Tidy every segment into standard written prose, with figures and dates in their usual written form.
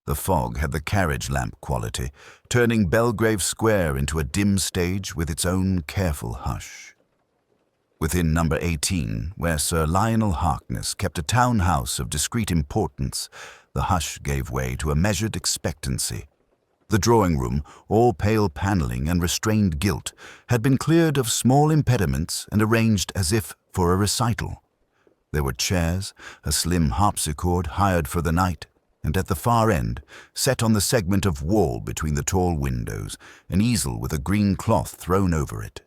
The fog had the carriage lamp quality, turning Belgrave Square into a dim stage with its own careful hush. Within number 18, where Sir Lionel Harkness kept a town house of discreet importance, the hush gave way to a measured expectancy. The drawing-room, all pale panelling and restrained gilt, had been cleared of small impediments and arranged as if for a recital. There were chairs, a slim harpsichord hired for the night, and at the far end, set on the segment of wall between the tall windows, an easel with a green cloth thrown over it.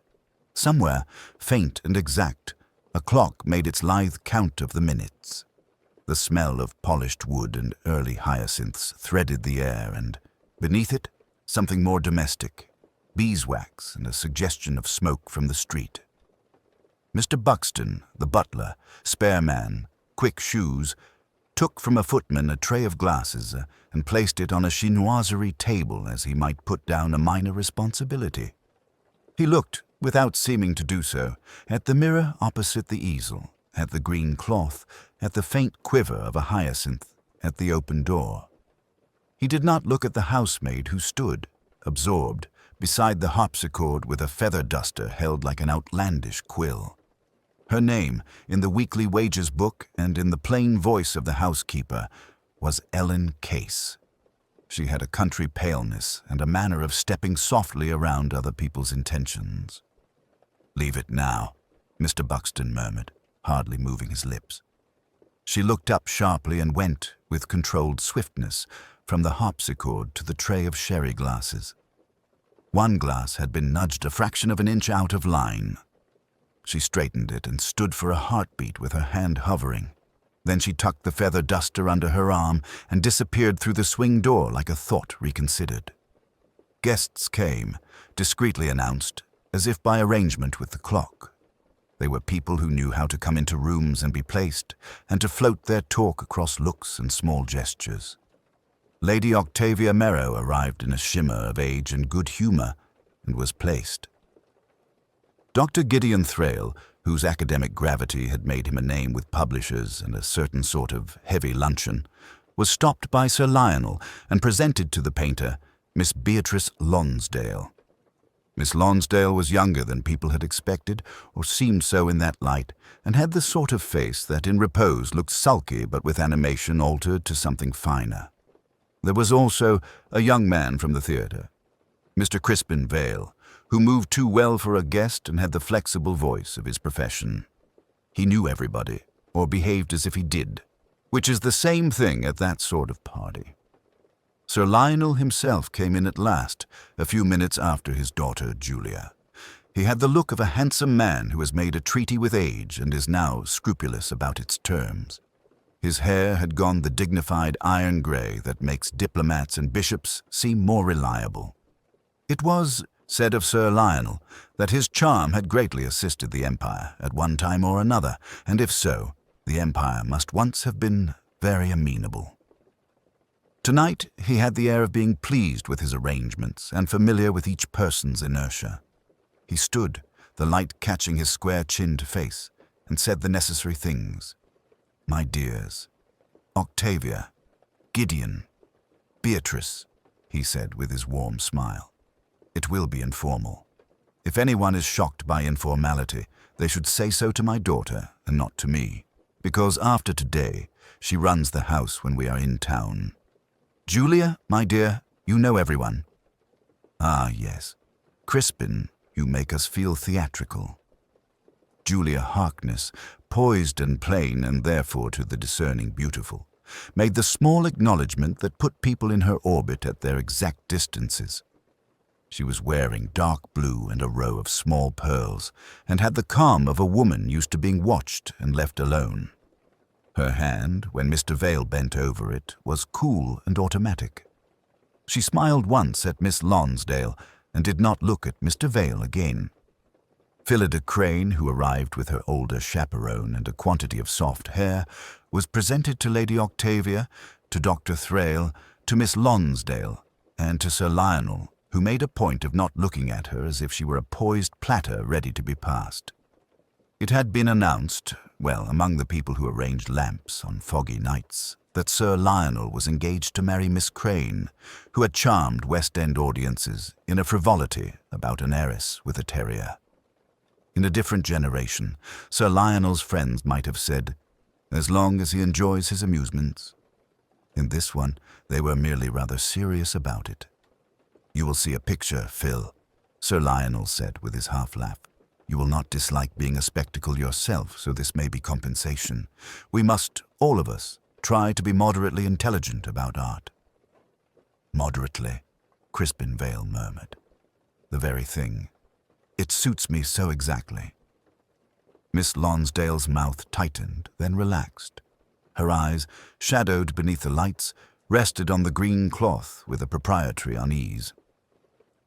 Somewhere, faint and exact, a clock made its lithe count of the minutes. The smell of polished wood and early hyacinths threaded the air, and beneath it, something more domestic, beeswax and a suggestion of smoke from the street. Mr. Buxton, the butler, spare man, quick shoes, took from a footman a tray of glasses and placed it on a chinoiserie table as he might put down a minor responsibility. He looked, without seeming to do so, at the mirror opposite the easel, at the green cloth, at the faint quiver of a hyacinth, at the open door. He did not look at the housemaid who stood, absorbed, beside the harpsichord with a feather duster held like an outlandish quill. Her name, in the weekly wages book and in the plain voice of the housekeeper, was Ellen Case. She had a country paleness and a manner of stepping softly around other people's intentions. "Leave it now," Mr. Buxton murmured, hardly moving his lips. She looked up sharply and went, with controlled swiftness, from the harpsichord to the tray of sherry glasses. One glass had been nudged a fraction of an inch out of line. She straightened it and stood for a heartbeat with her hand hovering. Then she tucked the feather duster under her arm and disappeared through the swing door like a thought reconsidered. Guests came, discreetly announced, as if by arrangement with the clock. They were people who knew how to come into rooms and be placed, and to float their talk across looks and small gestures. Lady Octavia Merrow arrived in a shimmer of age and good humor, and was placed. Dr. Gideon Thrale, whose academic gravity had made him a name with publishers and a certain sort of heavy luncheon, was stopped by Sir Lionel and presented to the painter, Miss Beatrice Lonsdale. Miss Lonsdale was younger than people had expected, or seemed so in that light, and had the sort of face that in repose looked sulky but with animation altered to something finer. There was also a young man from the theatre, Mr. Crispin Vale, who moved too well for a guest and had the flexible voice of his profession. He knew everybody, or behaved as if he did, which is the same thing at that sort of party. Sir Lionel himself came in at last, a few minutes after his daughter Julia. He had the look of a handsome man who has made a treaty with age and is now scrupulous about its terms. His hair had gone the dignified iron grey that makes diplomats and bishops seem more reliable. It was said of Sir Lionel that his charm had greatly assisted the Empire at one time or another, and if so, the Empire must once have been very amenable. Tonight he had the air of being pleased with his arrangements and familiar with each person's inertia. He stood, the light catching his square-chinned face, and said the necessary things. "My dears, Octavia, Gideon, Beatrice," he said with his warm smile. "It will be informal. If anyone is shocked by informality, they should say so to my daughter and not to me, because after today, she runs the house when we are in town. Julia, my dear, you know everyone. Ah, yes. Crispin, you make us feel theatrical. Julia Harkness, poised and plain and therefore to the discerning beautiful, made the small acknowledgment that put people in her orbit at their exact distances. She was wearing dark blue and a row of small pearls, and had the calm of a woman used to being watched and left alone. Her hand, when Mr. Vale bent over it, was cool and automatic. She smiled once at Miss Lonsdale and did not look at Mr. Vale again. Phillida Crane, who arrived with her older chaperone and a quantity of soft hair, was presented to Lady Octavia, to Dr. Thrale, to Miss Lonsdale, and to Sir Lionel, who made a point of not looking at her as if she were a poised platter ready to be passed. It had been announced, well, among the people who arranged lamps on foggy nights, that Sir Lionel was engaged to marry Miss Crane, who had charmed West End audiences in a frivolity about an heiress with a terrier. In a different generation, Sir Lionel's friends might have said, "As long as he enjoys his amusements." In this one, they were merely rather serious about it. "You will see a picture, Phil," Sir Lionel said with his half-laugh. "You will not dislike being a spectacle yourself, so this may be compensation. We must, all of us, try to be moderately intelligent about art." "Moderately," Crispin Vale murmured. "The very thing. It suits me so exactly." Miss Lonsdale's mouth tightened, then relaxed. Her eyes, shadowed beneath the lights, rested on the green cloth with a proprietary unease.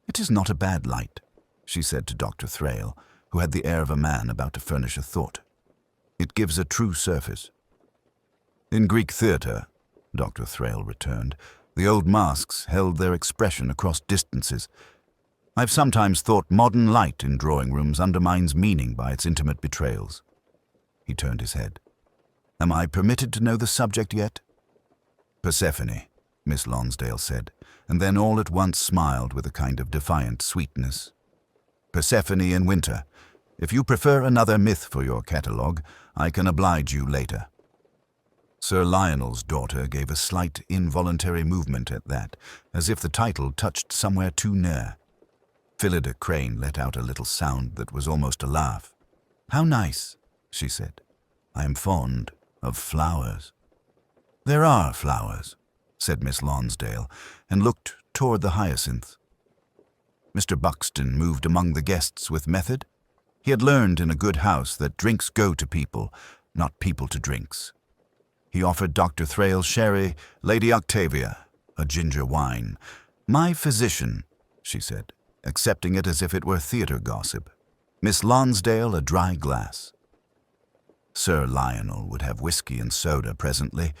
"It is not a bad light," she said to Dr. Thrale, who had the air of a man about to furnish a thought. "It gives a true surface." "In Greek theatre," Dr. Thrale returned, "the old masks held their expression across distances. I've sometimes thought modern light in drawing rooms undermines meaning by its intimate betrayals." He turned his head. "Am I permitted to know the subject yet?" "Persephone," Miss Lonsdale said, and then all at once smiled with a kind of defiant sweetness. "Persephone in winter. If you prefer another myth for your catalogue, I can oblige you later." Sir Lionel's daughter gave a slight, involuntary movement at that, as if the title touched somewhere too near. Phillida Crane let out a little sound that was almost a laugh. "How nice," she said. "I am fond of flowers." "There are flowers," said Miss Lonsdale, and looked toward the hyacinths. Mr. Buxton moved among the guests with method. He had learned in a good house that drinks go to people, not people to drinks. He offered Dr. Thrale sherry, Lady Octavia, a ginger wine. "My physician," she said, accepting it as if it were theatre gossip. "Miss Lonsdale, a dry glass." Sir Lionel would have whiskey and soda presently.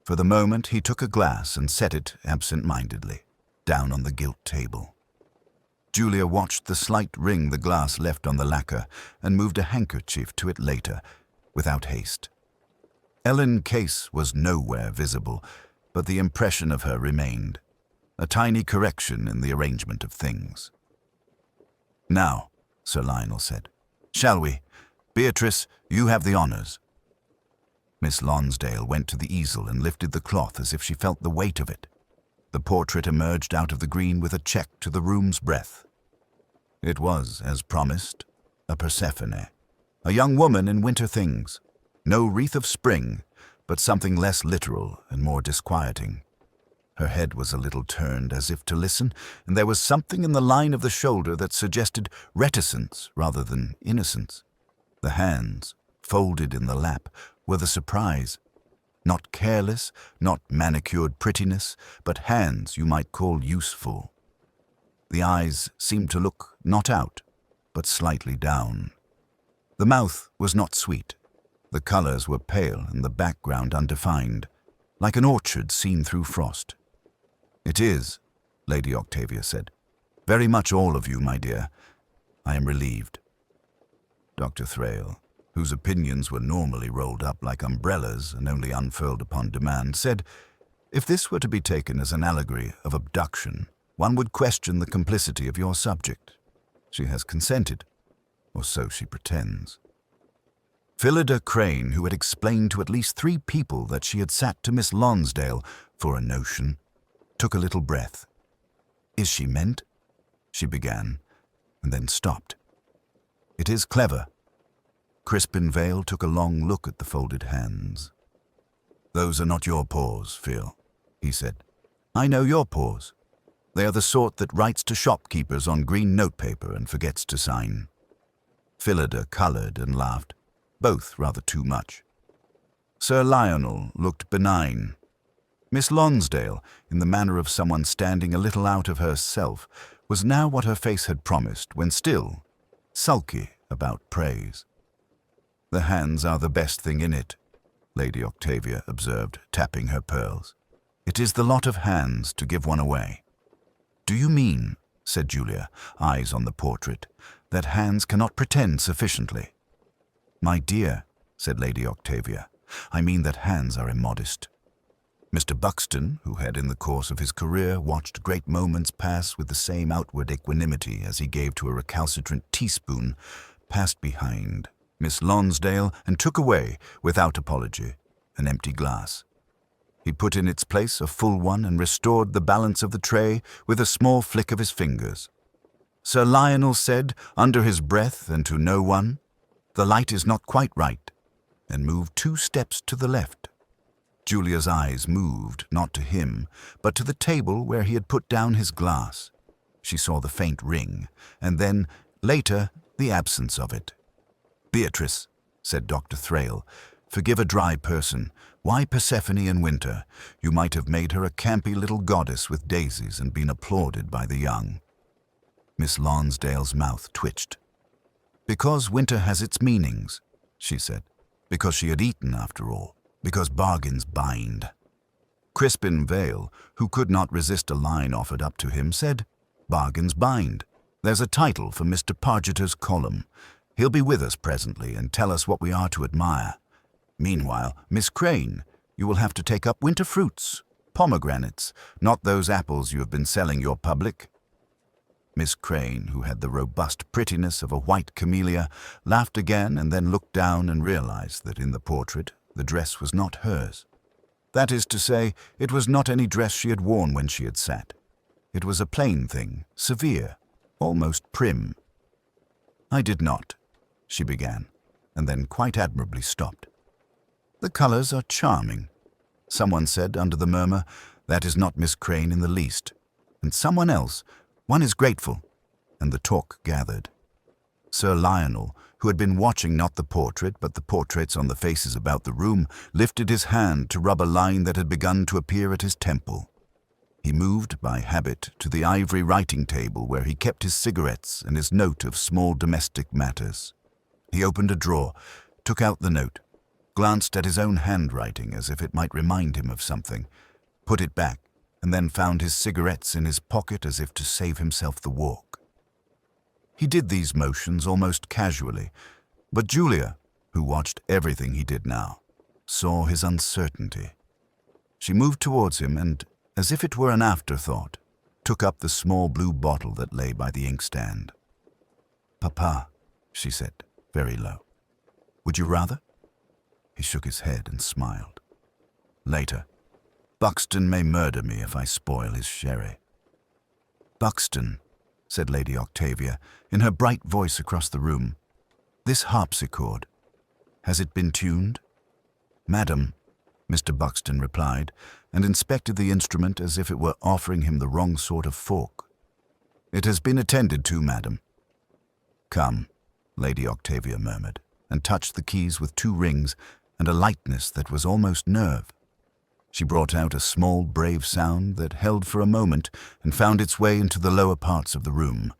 For the moment he took a glass and set it, absent-mindedly, down on the gilt table. Julia watched the slight ring the glass left on the lacquer and moved a handkerchief to it later, without haste. Ellen Case was nowhere visible, but the impression of her remained, a tiny correction in the arrangement of things. "Now," Sir Lionel said, "shall we? Beatrice, you have the honours." Miss Lonsdale went to the easel and lifted the cloth as if she felt the weight of it. The portrait emerged out of the green with a check to the room's breadth. It was, as promised, a Persephone, a young woman in winter things. No wreath of spring, but something less literal and more disquieting. Her head was a little turned as if to listen, and there was something in the line of the shoulder that suggested reticence rather than innocence. The hands, folded in the lap, were the surprise. Not careless, not manicured prettiness, but hands you might call useful. The eyes seemed to look not out, but slightly down. The mouth was not sweet. The colours were pale and the background undefined, like an orchard seen through frost. "It is," Lady Octavia said. "Very much all of you, my dear. I am relieved." Dr. Thrale, whose opinions were normally rolled up like umbrellas and only unfurled upon demand, said, "If this were to be taken as an allegory of abduction, one would question the complicity of your subject. She has consented, or so she pretends." Phillida Crane, who had explained to at least 3 people that she had sat to Miss Lonsdale for a notion, took a little breath. "Is she meant?" she began, and then stopped. "It is clever." Crispin Vale took a long look at the folded hands. "Those are not your paws, Phil," he said. "I know your paws. They are the sort that writes to shopkeepers on green notepaper and forgets to sign." Phillida coloured and laughed, both rather too much. Sir Lionel looked benign. Miss Lonsdale, in the manner of someone standing a little out of herself, was now what her face had promised when still sulky about praise. "The hands are the best thing in it," Lady Octavia observed, tapping her pearls. "It is the lot of hands to give one away." "Do you mean," said Julia, eyes on the portrait, "that hands cannot pretend sufficiently?" "My dear," said Lady Octavia. "I mean that hands are immodest." Mr. Buxton, who had in the course of his career watched great moments pass with the same outward equanimity as he gave to a recalcitrant teaspoon, passed behind Miss Lonsdale and took away, without apology, an empty glass. He put in its place a full one and restored the balance of the tray with a small flick of his fingers. Sir Lionel said, under his breath and to no one, "The light is not quite right," and moved 2 steps to the left. Julia's eyes moved, not to him, but to the table where he had put down his glass. She saw the faint ring, and then, later, the absence of it. "Beatrice," said Dr. Thrale, "forgive a dry person. Why Persephone in winter? You might have made her a campy little goddess with daisies and been applauded by the young." Miss Lonsdale's mouth twitched. "Because winter has its meanings," she said. Because she had eaten, after all. Because bargains bind. Crispin Vale, who could not resist a line offered up to him, said, "Bargains bind. There's a title for Mr. Pargeter's column. He'll be with us presently and tell us what we are to admire. Meanwhile, Miss Crane, you will have to take up winter fruits, pomegranates, not those apples you have been selling your public." Miss Crane, who had the robust prettiness of a white camellia, laughed again and then looked down and realized that in the portrait the dress was not hers. That is to say, it was not any dress she had worn when she had sat. It was a plain thing, severe, almost prim. "I did not," she began, and then quite admirably stopped. "The colors are charming." Someone said under the murmur, "That is not Miss Crane in the least." And someone else, "One is grateful," and the talk gathered. Sir Lionel, who had been watching not the portrait but the portraits on the faces about the room, lifted his hand to rub a line that had begun to appear at his temple. He moved by habit to the ivory writing table where he kept his cigarettes and his note of small domestic matters. He opened a drawer, took out the note, glanced at his own handwriting as if it might remind him of something, put it back, and then found his cigarettes in his pocket as if to save himself the walk. He did these motions almost casually, but Julia, who watched everything he did now, saw his uncertainty. She moved towards him and, as if it were an afterthought, took up the small blue bottle that lay by the inkstand. "Papa," she said, very low, "would you rather?" He shook his head and smiled. "Later. Buxton may murder me if I spoil his sherry." "Buxton," said Lady Octavia, in her bright voice across the room, "this harpsichord, has it been tuned?" "Madam," Mr. Buxton replied, and inspected the instrument as if it were offering him the wrong sort of fork. "It has been attended to, madam." "Come," Lady Octavia murmured, and touched the keys with 2 rings and a lightness that was almost nerve. She brought out a small, brave sound that held for a moment and found its way into the lower parts of the room.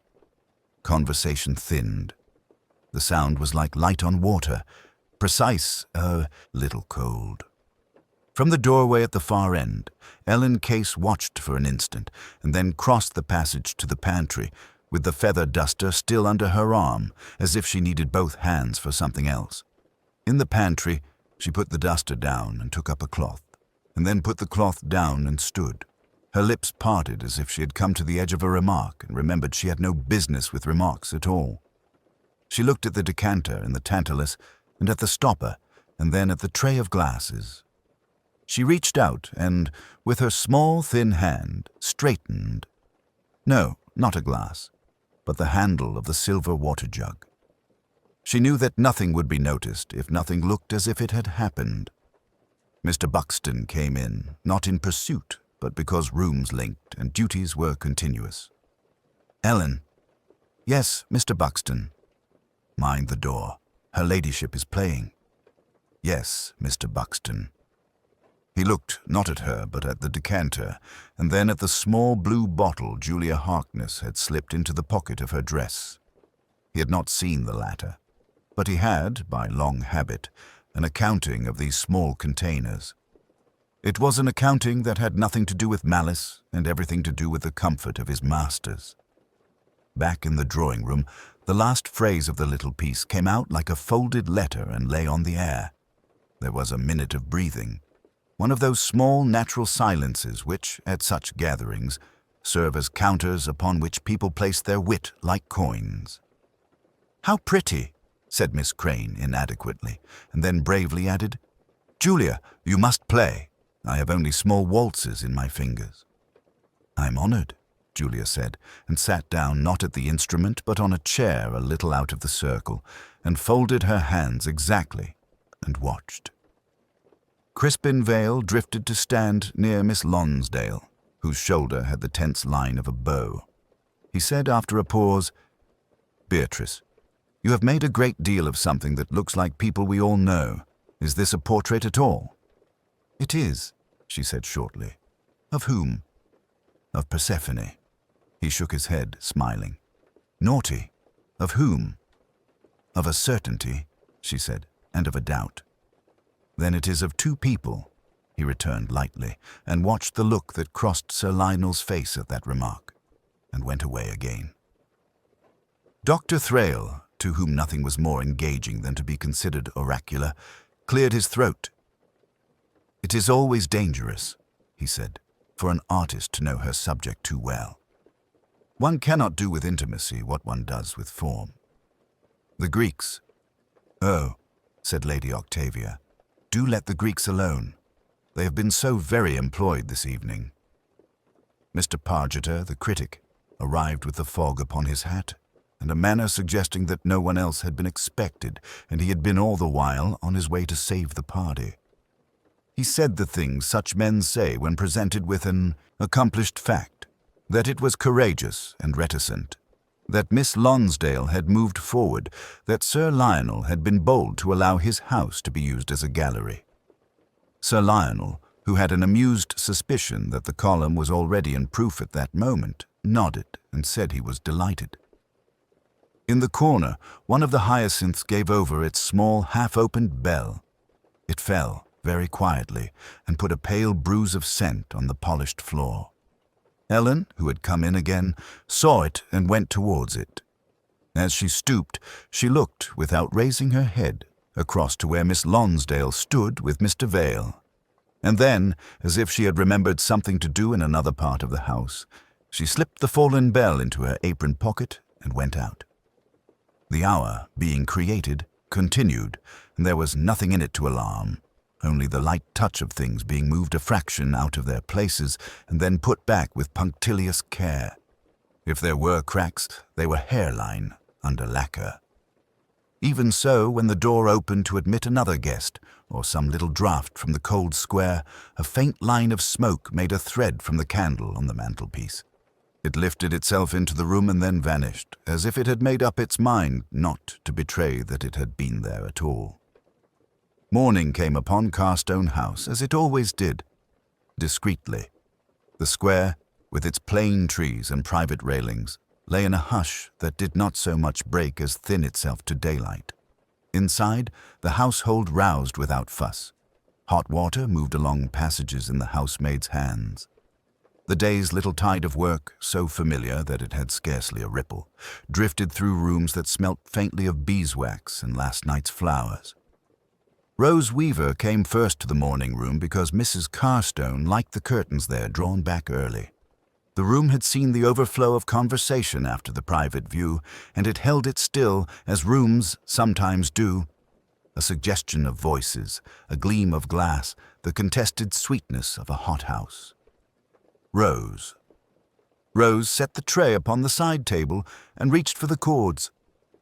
Conversation thinned. The sound was like light on water, precise, a little cold. From the doorway at the far end, Ellen Case watched for an instant and then crossed the passage to the pantry, with the feather duster still under her arm, as if she needed both hands for something else. In the pantry, she put the duster down and took up a cloth, and then put the cloth down and stood. Her lips parted as if she had come to the edge of a remark and remembered she had no business with remarks at all. She looked at the decanter and the tantalus, and at the stopper, and then at the tray of glasses. She reached out and, with her small, thin hand, straightened. No, not a glass, but the handle of the silver water jug. She knew that nothing would be noticed if nothing looked as if it had happened. Mr. Buxton came in, not in pursuit, but because rooms linked and duties were continuous. "Ellen." "Yes, Mr. Buxton." "Mind the door. Her ladyship is playing." "Yes, Mr. Buxton." He looked not at her but at the decanter, and then at the small blue bottle Julia Harkness had slipped into the pocket of her dress. He had not seen the latter, but he had, by long habit, an accounting of these small containers. It was an accounting that had nothing to do with malice and everything to do with the comfort of his masters. Back in the drawing-room, The last phrase of the little piece came out like a folded letter and lay on the air. There was a minute of breathing, one of those small natural silences which, at such gatherings, serve as counters upon which people place their wit like coins. "How pretty," said Miss Crane inadequately, and then bravely added, "Julia, you must play. I have only small waltzes in my fingers." "I'm honored," Julia said, and sat down not at the instrument but on a chair a little out of the circle, and folded her hands exactly, and watched. Crispin Vale drifted to stand near Miss Lonsdale, whose shoulder had the tense line of a bow. He said after a pause, "Beatrice, you have made a great deal of something that looks like people we all know. Is this a portrait at all?" "It is," she said shortly. "Of whom?" "Of Persephone." He shook his head, smiling. "Naughty. Of whom?" "Of a certainty," she said, "and of a doubt." "Then it is of two people," he returned lightly, and watched the look that crossed Sir Lionel's face at that remark, and went away again. Dr. Thrale, to whom nothing was more engaging than to be considered oracular, cleared his throat. "It is always dangerous," he said, "for an artist to know her subject too well. One cannot do with intimacy what one does with form." "The Greeks." "Oh," said Lady Octavia, "do let the Greeks alone. They have been so very employed this evening." Mr. Pargeter, the critic, arrived with the fog upon his hat, and a manner suggesting that no one else had been expected, and he had been all the while on his way to save the party. He said the things such men say when presented with an accomplished fact, that it was courageous and reticent, that Miss Lonsdale had moved forward, that Sir Lionel had been bold to allow his house to be used as a gallery. Sir Lionel, who had an amused suspicion that the column was already in proof at that moment, nodded and said he was delighted. In the corner, one of the hyacinths gave over its small half-opened bell. It fell very quietly and put a pale bruise of scent on the polished floor. Ellen, who had come in again, saw it and went towards it. As she stooped, she looked, without raising her head, across to where Miss Lonsdale stood with Mr. Vale. And then, as if she had remembered something to do in another part of the house, she slipped the fallen bell into her apron pocket and went out. The hour, being created, continued, and there was nothing in it to alarm, only the light touch of things being moved a fraction out of their places and then put back with punctilious care. If there were cracks, they were hairline under lacquer. Even so, when the door opened to admit another guest, or some little draught from the cold square, a faint line of smoke made a thread from the candle on the mantelpiece. It lifted itself into the room and then vanished, as if it had made up its mind not to betray that it had been there at all. Morning came upon Carstone House, as it always did, discreetly. The square, with its plane trees and private railings, lay in a hush that did not so much break as thin itself to daylight. Inside, the household roused without fuss. Hot water moved along passages in the housemaid's hands. The day's little tide of work, so familiar that it had scarcely a ripple, drifted through rooms that smelt faintly of beeswax and last night's flowers. Rose Weaver came first to the morning room because Mrs. Carstone liked the curtains there drawn back early. The room had seen the overflow of conversation after the private view, and it held it still, as rooms sometimes do. A suggestion of voices, a gleam of glass, the contested sweetness of a hothouse. Rose set the tray upon the side table and reached for the cords.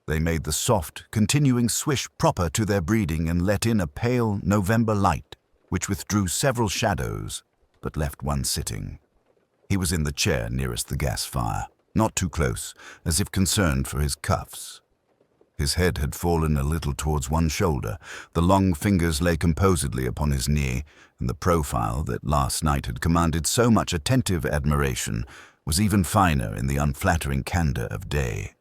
They made the soft, continuing swish proper to their breeding and let in a pale November light, which withdrew several shadows, but left one sitting. He was in the chair nearest the gas fire, not too close, as if concerned for his cuffs. His head had fallen a little towards one shoulder, the long fingers lay composedly upon his knee, and the profile that last night had commanded so much attentive admiration was even finer in the unflattering candor of day.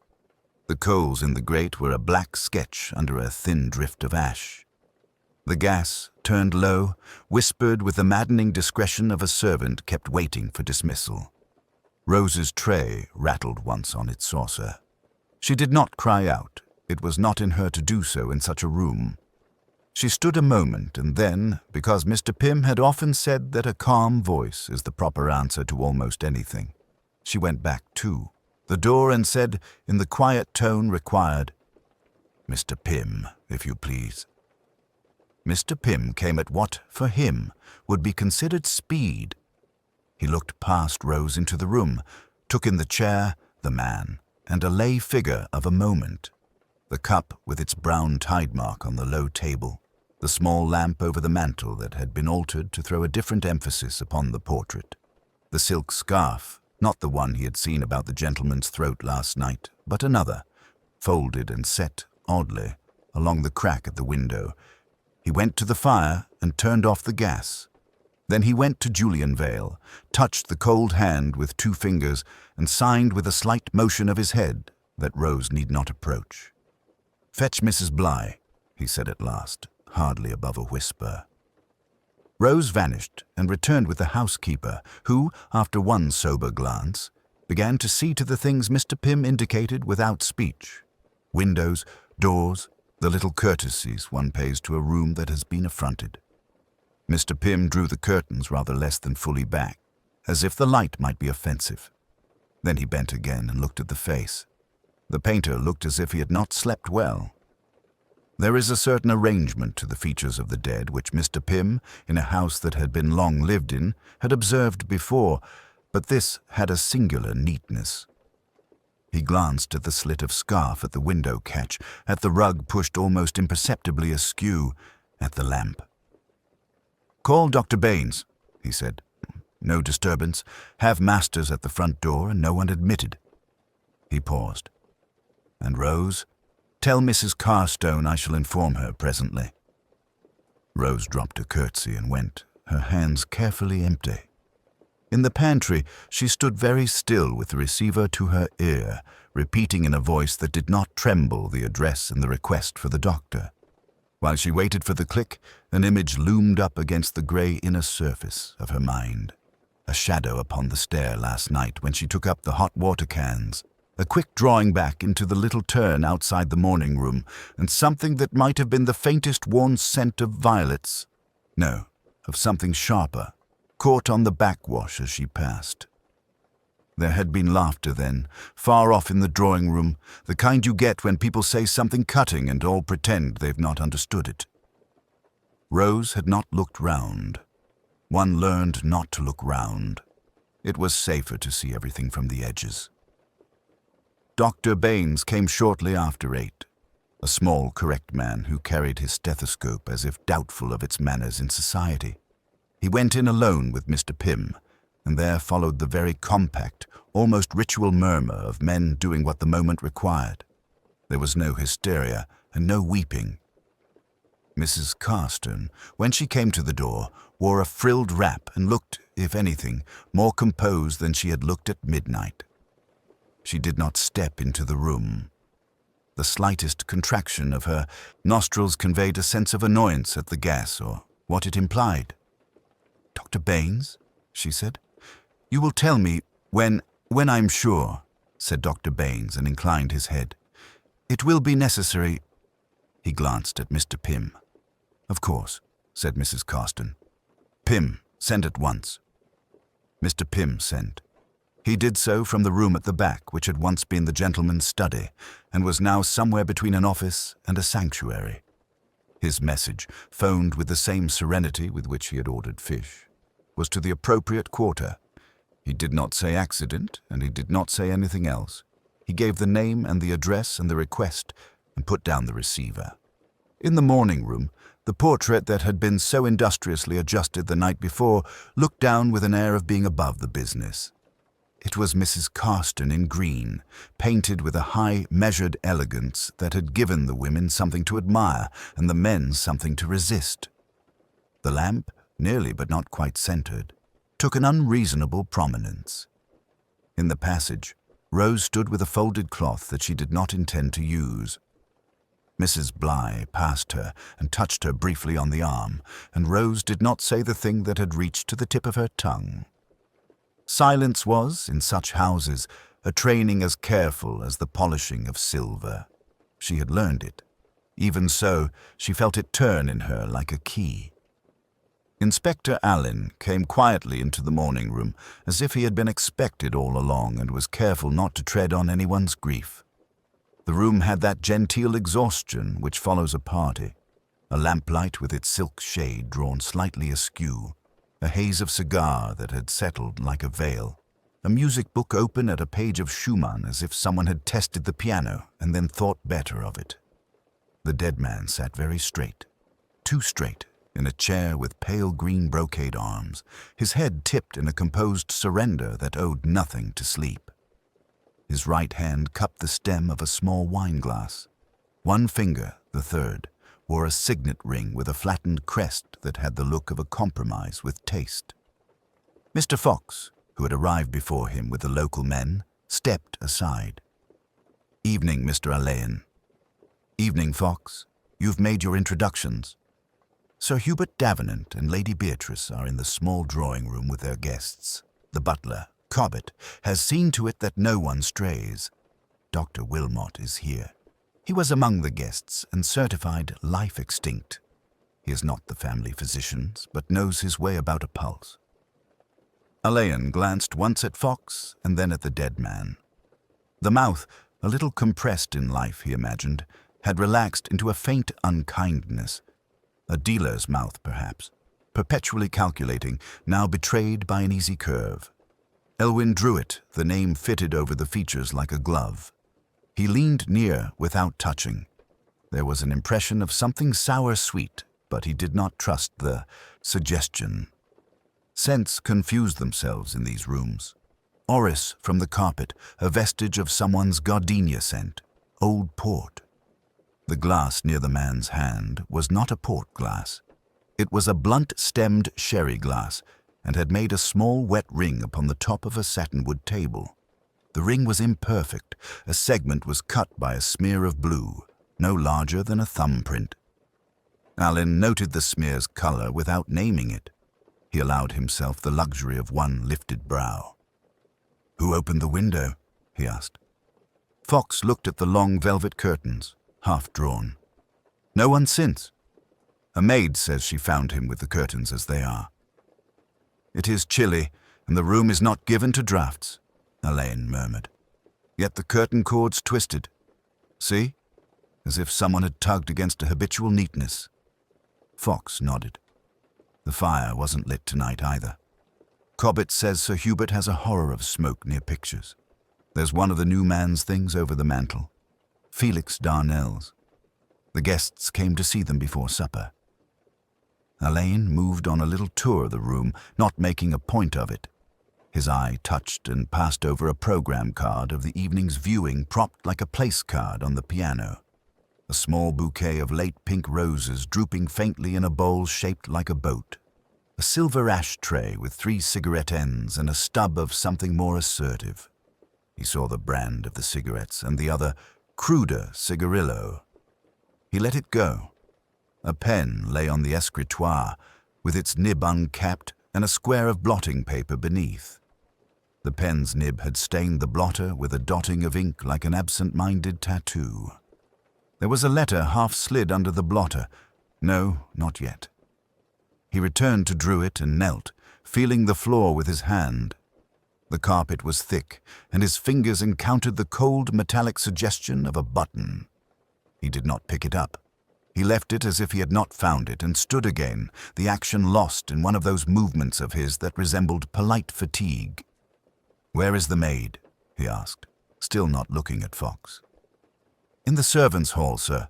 The coals in the grate were a black sketch under a thin drift of ash. The gas, turned low, whispered with the maddening discretion of a servant kept waiting for dismissal. Rose's tray rattled once on its saucer. She did not cry out. It was not in her to do so in such a room. She stood a moment, and then, because Mr. Pym had often said that a calm voice is the proper answer to almost anything, she went back to the door and said, in the quiet tone required, "Mr. Pym, if you please." Mr. Pym came at what, for him, would be considered speed. He looked past Rose into the room, took in the chair, the man, and a lay figure of a moment. The cup with its brown tide mark on the low table, the small lamp over the mantel that had been altered to throw a different emphasis upon the portrait, the silk scarf, not the one he had seen about the gentleman's throat last night, but another, folded and set, oddly, along the crack at the window. He went to the fire and turned off the gas. Then he went to Julian Vale, touched the cold hand with 2 fingers, and signed with a slight motion of his head that Rose need not approach. "Fetch Mrs. Bligh," he said at last, hardly above a whisper. Rose vanished and returned with the housekeeper, who, after one sober glance, began to see to the things Mr. Pym indicated without speech. Windows, doors, the little courtesies one pays to a room that has been affronted. Mr. Pym drew the curtains rather less than fully back, as if the light might be offensive. Then he bent again and looked at the face. The painter looked as if he had not slept well. There is a certain arrangement to the features of the dead which Mr. Pym, in a house that had been long lived in, had observed before, but this had a singular neatness. He glanced at the slit of scarf at the window catch, at the rug pushed almost imperceptibly askew, at the lamp. "Call Dr. Baines," he said. "No disturbance. Have Masters at the front door and no one admitted." He paused. "And Rose? Tell Mrs. Carstone I shall inform her presently." Rose dropped a curtsy and went, her hands carefully empty. In the pantry, she stood very still with the receiver to her ear, repeating in a voice that did not tremble the address and the request for the doctor. While she waited for the click, an image loomed up against the grey inner surface of her mind. A shadow upon the stair last night when she took up the hot water cans, a quick drawing back into the little turn outside the morning room, and something that might have been the faintest warm scent of violets. No, of something sharper, caught on the backwash as she passed. There had been laughter then, far off in the drawing-room, the kind you get when people say something cutting and all pretend they've not understood it. Rose had not looked round. One learned not to look round. It was safer to see everything from the edges. Dr. Baines came shortly after 8, a small, correct man who carried his stethoscope as if doubtful of its manners in society. He went in alone with Mr. Pym, and there followed the very compact, almost ritual murmur of men doing what the moment required. There was no hysteria and no weeping. Mrs. Carstone, when she came to the door, wore a frilled wrap and looked, if anything, more composed than she had looked at midnight. She did not step into the room. The slightest contraction of her nostrils conveyed a sense of annoyance at the gas or what it implied. "Dr. Baines," she said. "You will tell me when I'm sure," said Dr. Baines and inclined his head. "It will be necessary." He glanced at Mr. Pym. "Of course," said Mrs. Carstone. "Pym, send at once." Mr. Pym sent. He did so from the room at the back, which had once been the gentleman's study, and was now somewhere between an office and a sanctuary. His message, phoned with the same serenity with which he had ordered fish, was to the appropriate quarter. He did not say accident, and he did not say anything else. He gave the name and the address and the request, and put down the receiver. In the morning room, the portrait that had been so industriously adjusted the night before looked down with an air of being above the business. It was Mrs. Carstone in green, painted with a high, measured elegance that had given the women something to admire and the men something to resist. The lamp, nearly but not quite centered, took an unreasonable prominence. In the passage, Rose stood with a folded cloth that she did not intend to use. Mrs. Bligh passed her and touched her briefly on the arm, and Rose did not say the thing that had reached to the tip of her tongue. Silence was, in such houses, a training as careful as the polishing of silver. She had learned it. Even so, she felt it turn in her like a key. Inspector Alleyn came quietly into the morning room, as if he had been expected all along and was careful not to tread on anyone's grief. The room had that genteel exhaustion which follows a party. A lamplight with its silk shade drawn slightly askew, a haze of cigar that had settled like a veil, a music book open at a page of Schumann as if someone had tested the piano and then thought better of it. The dead man sat very straight, too straight, in a chair with pale green brocade arms, his head tipped in a composed surrender that owed nothing to sleep. His right hand cupped the stem of a small wine glass. One finger, the third, wore a signet ring with a flattened crest that had the look of a compromise with taste. Mr. Fox, who had arrived before him with the local men, stepped aside. "Evening, Mr. Alleyn." "Evening, Fox. You've made your introductions." Sir Hubert Davenant and Lady Beatrice are in the small drawing-room with their guests. The butler, Cobbett, has seen to it that no one strays. Dr. Wilmot is here. He was among the guests and certified life extinct. He is not the family physician's, but knows his way about a pulse. Alleyn glanced once at Fox and then at the dead man. The mouth, a little compressed in life, he imagined, had relaxed into a faint unkindness. A dealer's mouth, perhaps, perpetually calculating, now betrayed by an easy curve. Elwyn Druitt, the name fitted over the features like a glove. He leaned near without touching. There was an impression of something sour-sweet, but he did not trust the suggestion. Scents confused themselves in these rooms. Orris from the carpet, a vestige of someone's gardenia scent, old port. The glass near the man's hand was not a port glass. It was a blunt-stemmed sherry glass and had made a small wet ring upon the top of a satinwood table. The ring was imperfect. A segment was cut by a smear of blue, no larger than a thumbprint. Alleyn noted the smear's color without naming it. He allowed himself the luxury of one lifted brow. "Who opened the window?" he asked. Fox looked at the long velvet curtains, half-drawn. "No one since. A maid says she found him with the curtains as they are." "It is chilly, and the room is not given to draughts," Alleyn murmured. "Yet the curtain cords twisted. See? As if someone had tugged against a habitual neatness." Fox nodded. The fire wasn't lit tonight either. Cobbett says Sir Hubert has a horror of smoke near pictures. There's one of the new man's things over the mantel. Felix Darnell's. The guests came to see them before supper. Alleyn moved on a little tour of the room, not making a point of it. His eye touched and passed over a program card of the evening's viewing propped like a place card on the piano. A small bouquet of late pink roses drooping faintly in a bowl shaped like a boat. A silver ashtray with 3 cigarette ends and a stub of something more assertive. He saw the brand of the cigarettes and the other, cruder cigarillo. He let it go. A pen lay on the escritoire, with its nib uncapped and a square of blotting paper beneath. The pen's nib had stained the blotter with a dotting of ink like an absent-minded tattoo. There was a letter half slid under the blotter. No, not yet. He returned to Druitt and knelt, feeling the floor with his hand. The carpet was thick, and his fingers encountered the cold metallic suggestion of a button. He did not pick it up. He left it as if he had not found it and stood again, the action lost in one of those movements of his that resembled polite fatigue. "Where is the maid?" he asked, still not looking at Fox. "In the servants' hall, sir.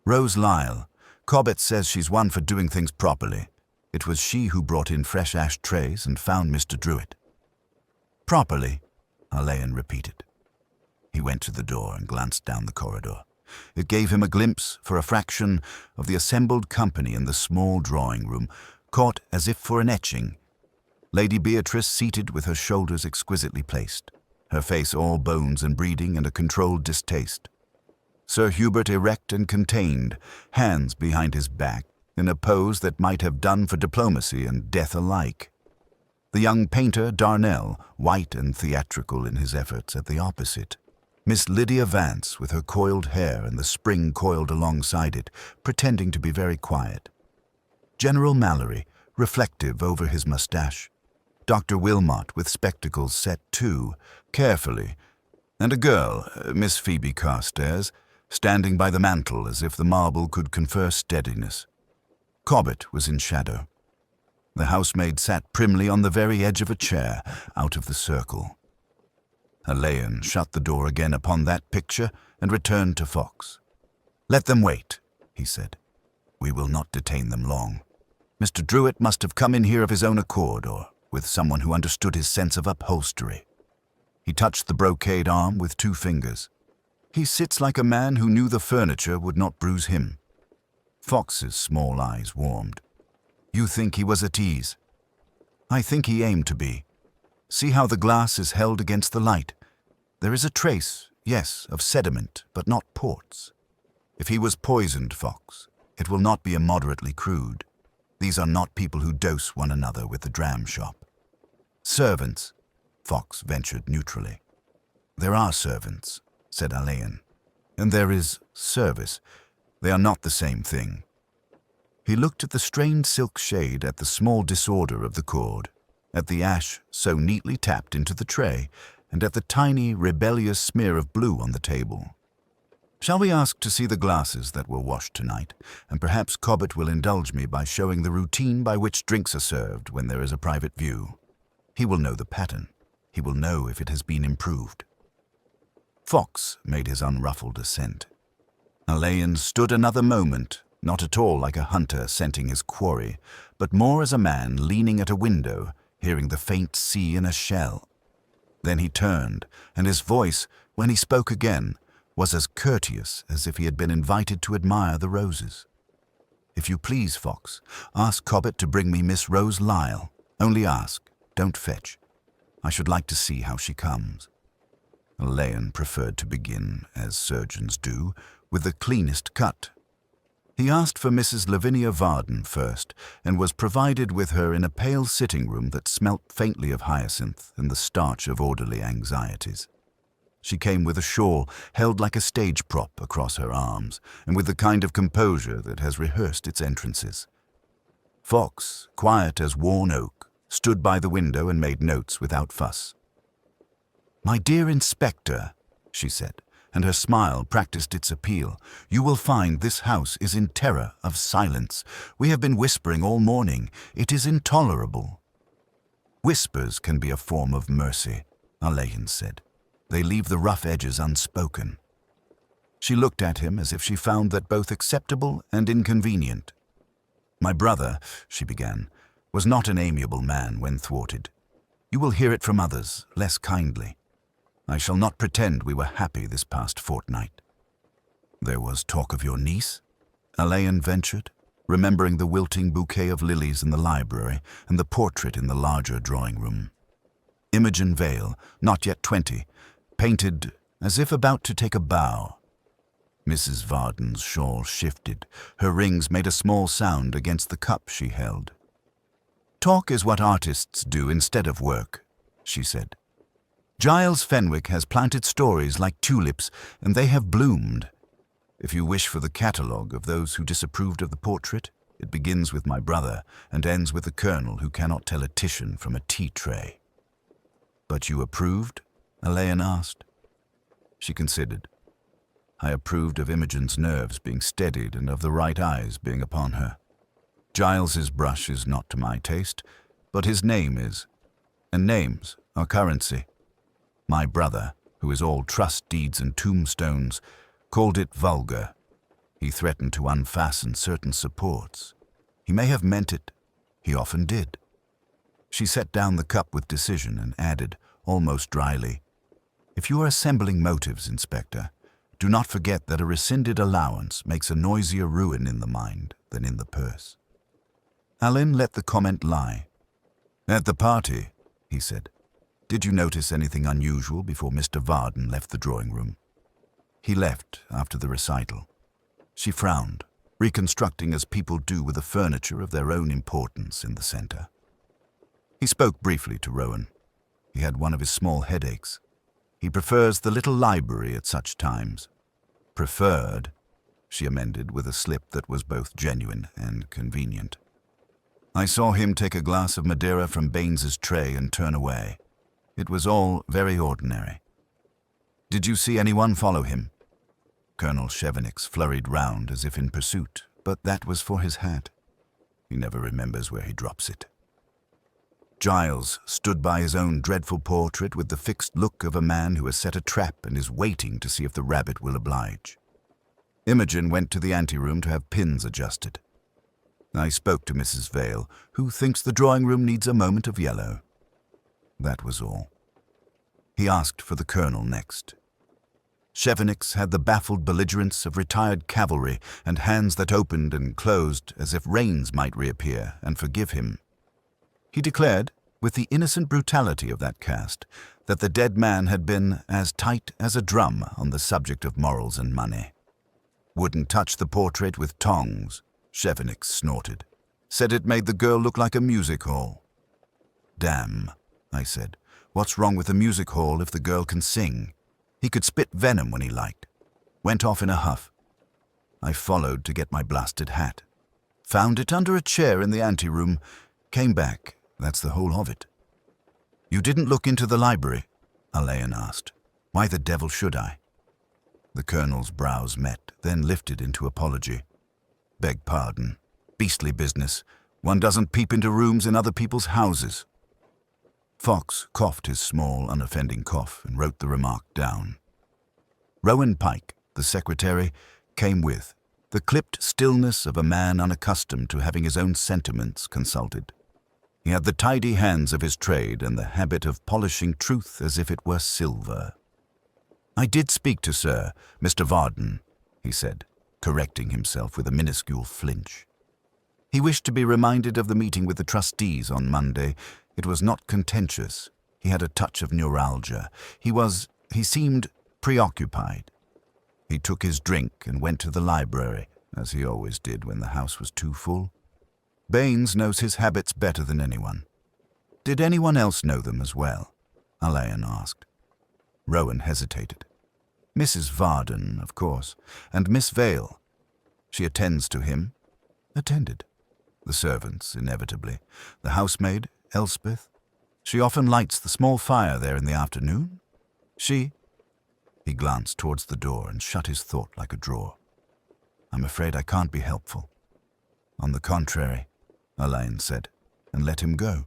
Rose Lyle. Cobbett says she's one for doing things properly. It was she who brought in fresh ashtrays and found Mr. Druitt." "Properly," Alleyn repeated. He went to the door and glanced down the corridor. It gave him a glimpse, for a fraction, of the assembled company in the small drawing-room, caught as if for an etching. Lady Beatrice seated with her shoulders exquisitely placed, her face all bones and breeding and a controlled distaste. Sir Hubert erect and contained, hands behind his back, in a pose that might have done for diplomacy and death alike. The young painter, Darnell, white and theatrical in his efforts at the opposite. Miss Lydia Vance, with her coiled hair and the spring coiled alongside it, pretending to be very quiet. General Mallory, reflective over his mustache. Dr. Wilmot, with spectacles set too, carefully, and a girl, Miss Phoebe Carstairs, standing by the mantel as if the marble could confer steadiness. Cobbett was in shadow. The housemaid sat primly on the very edge of a chair, out of the circle. Alleyn shut the door again upon that picture and returned to Fox. "Let them wait," he said. "We will not detain them long. Mr. Druitt must have come in here of his own accord, or with someone who understood his sense of upholstery." He touched the brocade arm with 2 fingers. "He sits like a man who knew the furniture would not bruise him." Fox's small eyes warmed. "You think he was at ease?" "I think he aimed to be. See how the glass is held against the light. There is a trace, yes, of sediment, but not ports. If he was poisoned, Fox, it will not be immoderately crude. These are not people who dose one another with the dram shop." "Servants," Fox ventured neutrally. "There are servants," said Alleyn. "And there is service. They are not the same thing." He looked at the strained silk shade, at the small disorder of the cord, at the ash so neatly tapped into the tray, and at the tiny, rebellious smear of blue on the table. "Shall we ask to see the glasses that were washed tonight, and perhaps Cobbett will indulge me by showing the routine by which drinks are served when there is a private view. He will know the pattern. He will know if it has been improved." Fox made his unruffled assent. Alleyn stood another moment, not at all like a hunter scenting his quarry, but more as a man leaning at a window, hearing the faint sea in a shell. Then he turned, and his voice, when he spoke again, was as courteous as if he had been invited to admire the roses. "If you please, Fox, ask Cobbett to bring me Miss Rose Lyle. Only ask, don't fetch. I should like to see how she comes." Alleyn preferred to begin, as surgeons do, with the cleanest cut. He asked for Mrs. Lavinia Varden first, and was provided with her in a pale sitting room that smelt faintly of hyacinth and the starch of orderly anxieties. She came with a shawl held like a stage prop across her arms, and with the kind of composure that has rehearsed its entrances. Fox, quiet as worn oak, stood by the window and made notes without fuss. "My dear Inspector," she said, and her smile practiced its appeal, "you will find this house is in terror of silence. We have been whispering all morning. It is intolerable." "Whispers can be a form of mercy," Alleyn said. "They leave the rough edges unspoken." She looked at him as if she found that both acceptable and inconvenient. "My brother," she began, "was not an amiable man when thwarted. You will hear it from others, less kindly. I shall not pretend we were happy this past fortnight." "There was talk of your niece?" Alleyn ventured, remembering the wilting bouquet of lilies in the library and the portrait in the larger drawing-room. Imogen Vale, not yet 20, painted as if about to take a bow. Mrs. Varden's shawl shifted. Her rings made a small sound against the cup she held. "Talk is what artists do instead of work," she said. "Giles Fenwick has planted stories like tulips, and they have bloomed. If you wish for the catalogue of those who disapproved of the portrait, it begins with my brother and ends with the colonel who cannot tell a Titian from a tea tray." "But you approved?" Alleyn asked. She considered. "I approved of Imogen's nerves being steadied and of the right eyes being upon her. Giles's brush is not to my taste, but his name is, and names are currency. My brother, who is all trust deeds and tombstones, called it vulgar. He threatened to unfasten certain supports. He may have meant it. He often did." She set down the cup with decision and added, almost dryly, "If you are assembling motives, Inspector, do not forget that a rescinded allowance makes a noisier ruin in the mind than in the purse." Alleyn let the comment lie. "At the party," he said, "did you notice anything unusual before Mr. Varden left the drawing-room?" "He left after the recital." She frowned, reconstructing as people do with the furniture of their own importance in the center. He spoke briefly to Rowan. He had one of his small headaches. He prefers the little library at such times. Preferred, she amended with a slip that was both genuine and convenient. I saw him take a glass of Madeira from Baines's tray and turn away. It was all very ordinary. Did you see anyone follow him? Colonel Chevenix flurried round as if in pursuit, but that was for his hat. He never remembers where he drops it. Giles stood by his own dreadful portrait with the fixed look of a man who has set a trap and is waiting to see if the rabbit will oblige. Imogen went to the anteroom to have pins adjusted. I spoke to Mrs. Vale, who thinks the drawing-room needs a moment of yellow. That was all. He asked for the colonel next. Chevenix had the baffled belligerence of retired cavalry and hands that opened and closed as if Rains might reappear and forgive him. He declared, with the innocent brutality of that caste, that the dead man had been as tight as a drum on the subject of morals and money. Wouldn't touch the portrait with tongs, Chevenix snorted. Said it made the girl look like a music hall. Damn, I said. What's wrong with a music hall if the girl can sing? He could spit venom when he liked. Went off in a huff. I followed to get my blasted hat. Found it under a chair in the anteroom. Came back. That's the whole of it. You didn't look into the library? Alleyn asked. Why the devil should I? The colonel's brows met, then lifted into apology. Beg pardon. Beastly business. One doesn't peep into rooms in other people's houses. Fox coughed his small, unoffending cough and wrote the remark down. Rowan Pike, the secretary, came with, the clipped stillness of a man unaccustomed to having his own sentiments consulted. He had the tidy hands of his trade and the habit of polishing truth as if it were silver. I did speak to Sir, Mr. Varden, he said, correcting himself with a minuscule flinch. He wished to be reminded of the meeting with the trustees on Monday. It was not contentious. He had a touch of neuralgia. He seemed preoccupied. He took his drink and went to the library, as he always did when the house was too full. Baines knows his habits better than anyone. Did anyone else know them as well? Alleyn asked. Rowan hesitated. Mrs. Varden, of course, and Miss Vale. She attends to him. Attended. The servants, inevitably. The housemaid, Elspeth. She often lights the small fire there in the afternoon. He glanced towards the door and shut his thought like a drawer. I'm afraid I can't be helpful. On the contrary, Alleyn said, and let him go.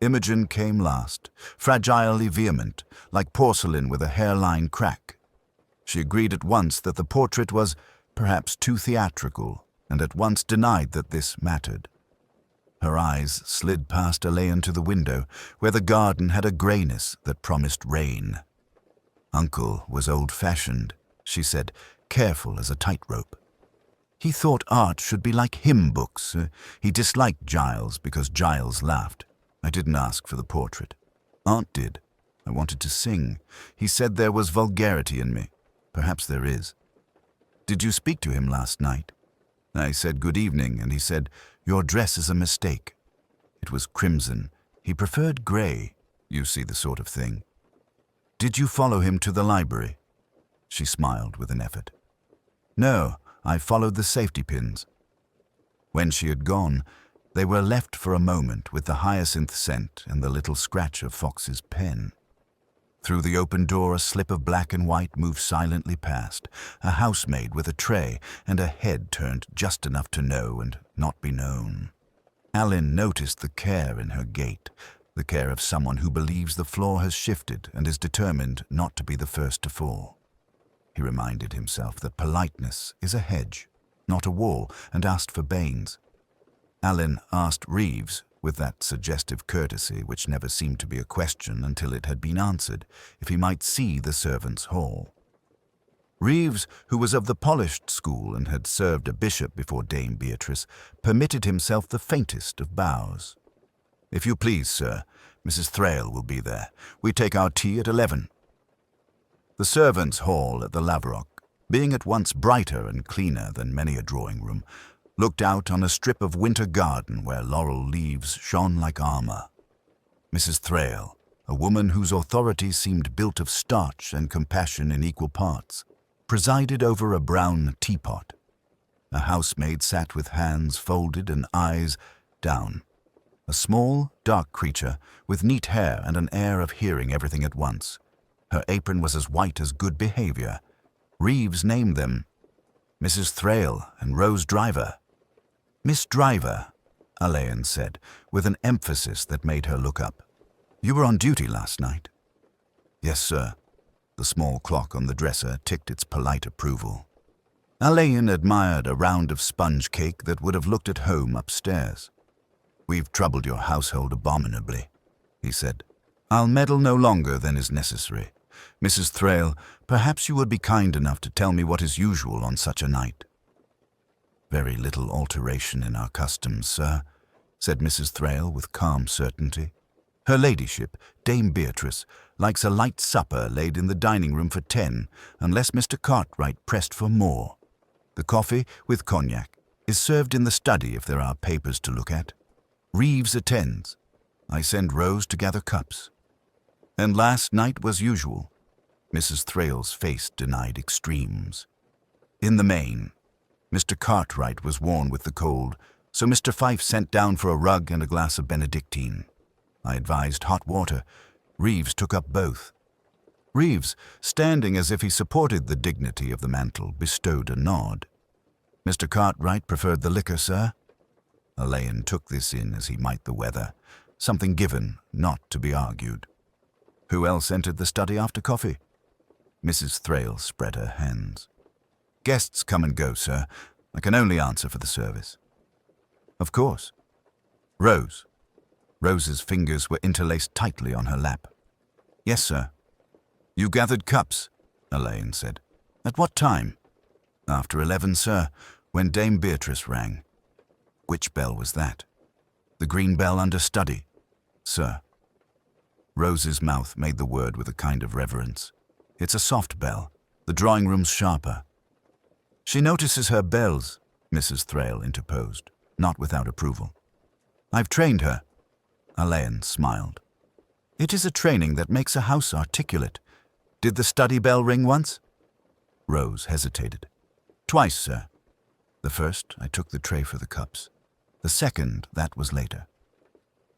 Imogen came last, fragilely vehement, like porcelain with a hairline crack. She agreed at once that the portrait was perhaps too theatrical, and at once denied that this mattered. Her eyes slid past Alleyn to the window, where the garden had a greyness that promised rain. Uncle was old-fashioned, she said, careful as a tightrope. He thought art should be like hymn books. He disliked Giles because Giles laughed. I didn't ask for the portrait. Aunt did. I wanted to sing. He said there was vulgarity in me. Perhaps there is. Did you speak to him last night? I said good evening, and he said, your dress is a mistake. It was crimson. He preferred grey. You see the sort of thing. Did you follow him to the library? She smiled with an effort. No, I followed the safety pins. When she had gone, they were left for a moment with the hyacinth scent and the little scratch of Fox's pen. Through the open door a slip of black and white moved silently past, a housemaid with a tray and a head turned just enough to know and not be known. Alleyn noticed the care in her gait, the care of someone who believes the floor has shifted and is determined not to be the first to fall. He reminded himself that politeness is a hedge, not a wall, and asked for Baines. Alleyn asked Reeves, with that suggestive courtesy which never seemed to be a question until it had been answered, if he might see the servants' hall. Reeves, who was of the polished school and had served a bishop before Dame Beatrice, permitted himself the faintest of bows. If you please, sir, Mrs. Thrale will be there. We take our tea at 11. The servants' hall at the Laverock, being at once brighter and cleaner than many a drawing-room, looked out on a strip of winter garden where laurel leaves shone like armor. Mrs. Thrale, a woman whose authority seemed built of starch and compassion in equal parts, presided over a brown teapot. A housemaid sat with hands folded and eyes down. A small, dark creature with neat hair and an air of hearing everything at once. Her apron was as white as good behavior. Reeves named them Mrs. Thrale and Rose Driver. "Miss Driver," Alleyn said, with an emphasis that made her look up. "You were on duty last night?" "Yes, sir." The small clock on the dresser ticked its polite approval. Alleyn admired a round of sponge cake that would have looked at home upstairs. "We've troubled your household abominably," he said. "I'll meddle no longer than is necessary. Mrs. Thrale, perhaps you would be kind enough to tell me what is usual on such a night." "Very little alteration in our customs, sir," said Mrs. Thrale with calm certainty. "Her ladyship, Dame Beatrice, likes a light supper laid in the dining-room for 10, unless Mr. Cartwright pressed for more. The coffee, with cognac, is served in the study if there are papers to look at. Reeves attends. I send Rose to gather cups. And last night was usual." Mrs. Thrale's face denied extremes. "In the main, Mr. Cartwright was worn with the cold, so Mr. Fife sent down for a rug and a glass of Benedictine. I advised hot water. Reeves took up both. Reeves, standing as if he supported the dignity of the mantle, bestowed a nod. Mr. Cartwright preferred the liquor, sir." Alleyn took this in as he might the weather, something given, not to be argued. "Who else entered the study after coffee?" Mrs. Thrale spread her hands. "Guests come and go, sir. I can only answer for the service." "Of course." "Rose." Rose's fingers were interlaced tightly on her lap. "Yes, sir." "You gathered cups," Alleyn said. "At what time?" "After 11, sir, when Dame Beatrice rang." "Which bell was that?" "The green bell under study, sir." Rose's mouth made the word with a kind of reverence. "It's a soft bell. The drawing-room's sharper." "She notices her bells," Mrs. Thrale interposed, not without approval. "I've trained her." Alleyn smiled. "It is a training that makes a house articulate. Did the study bell ring once?" Rose hesitated. "Twice, sir. The first, I took the tray for the cups. The second, that was later."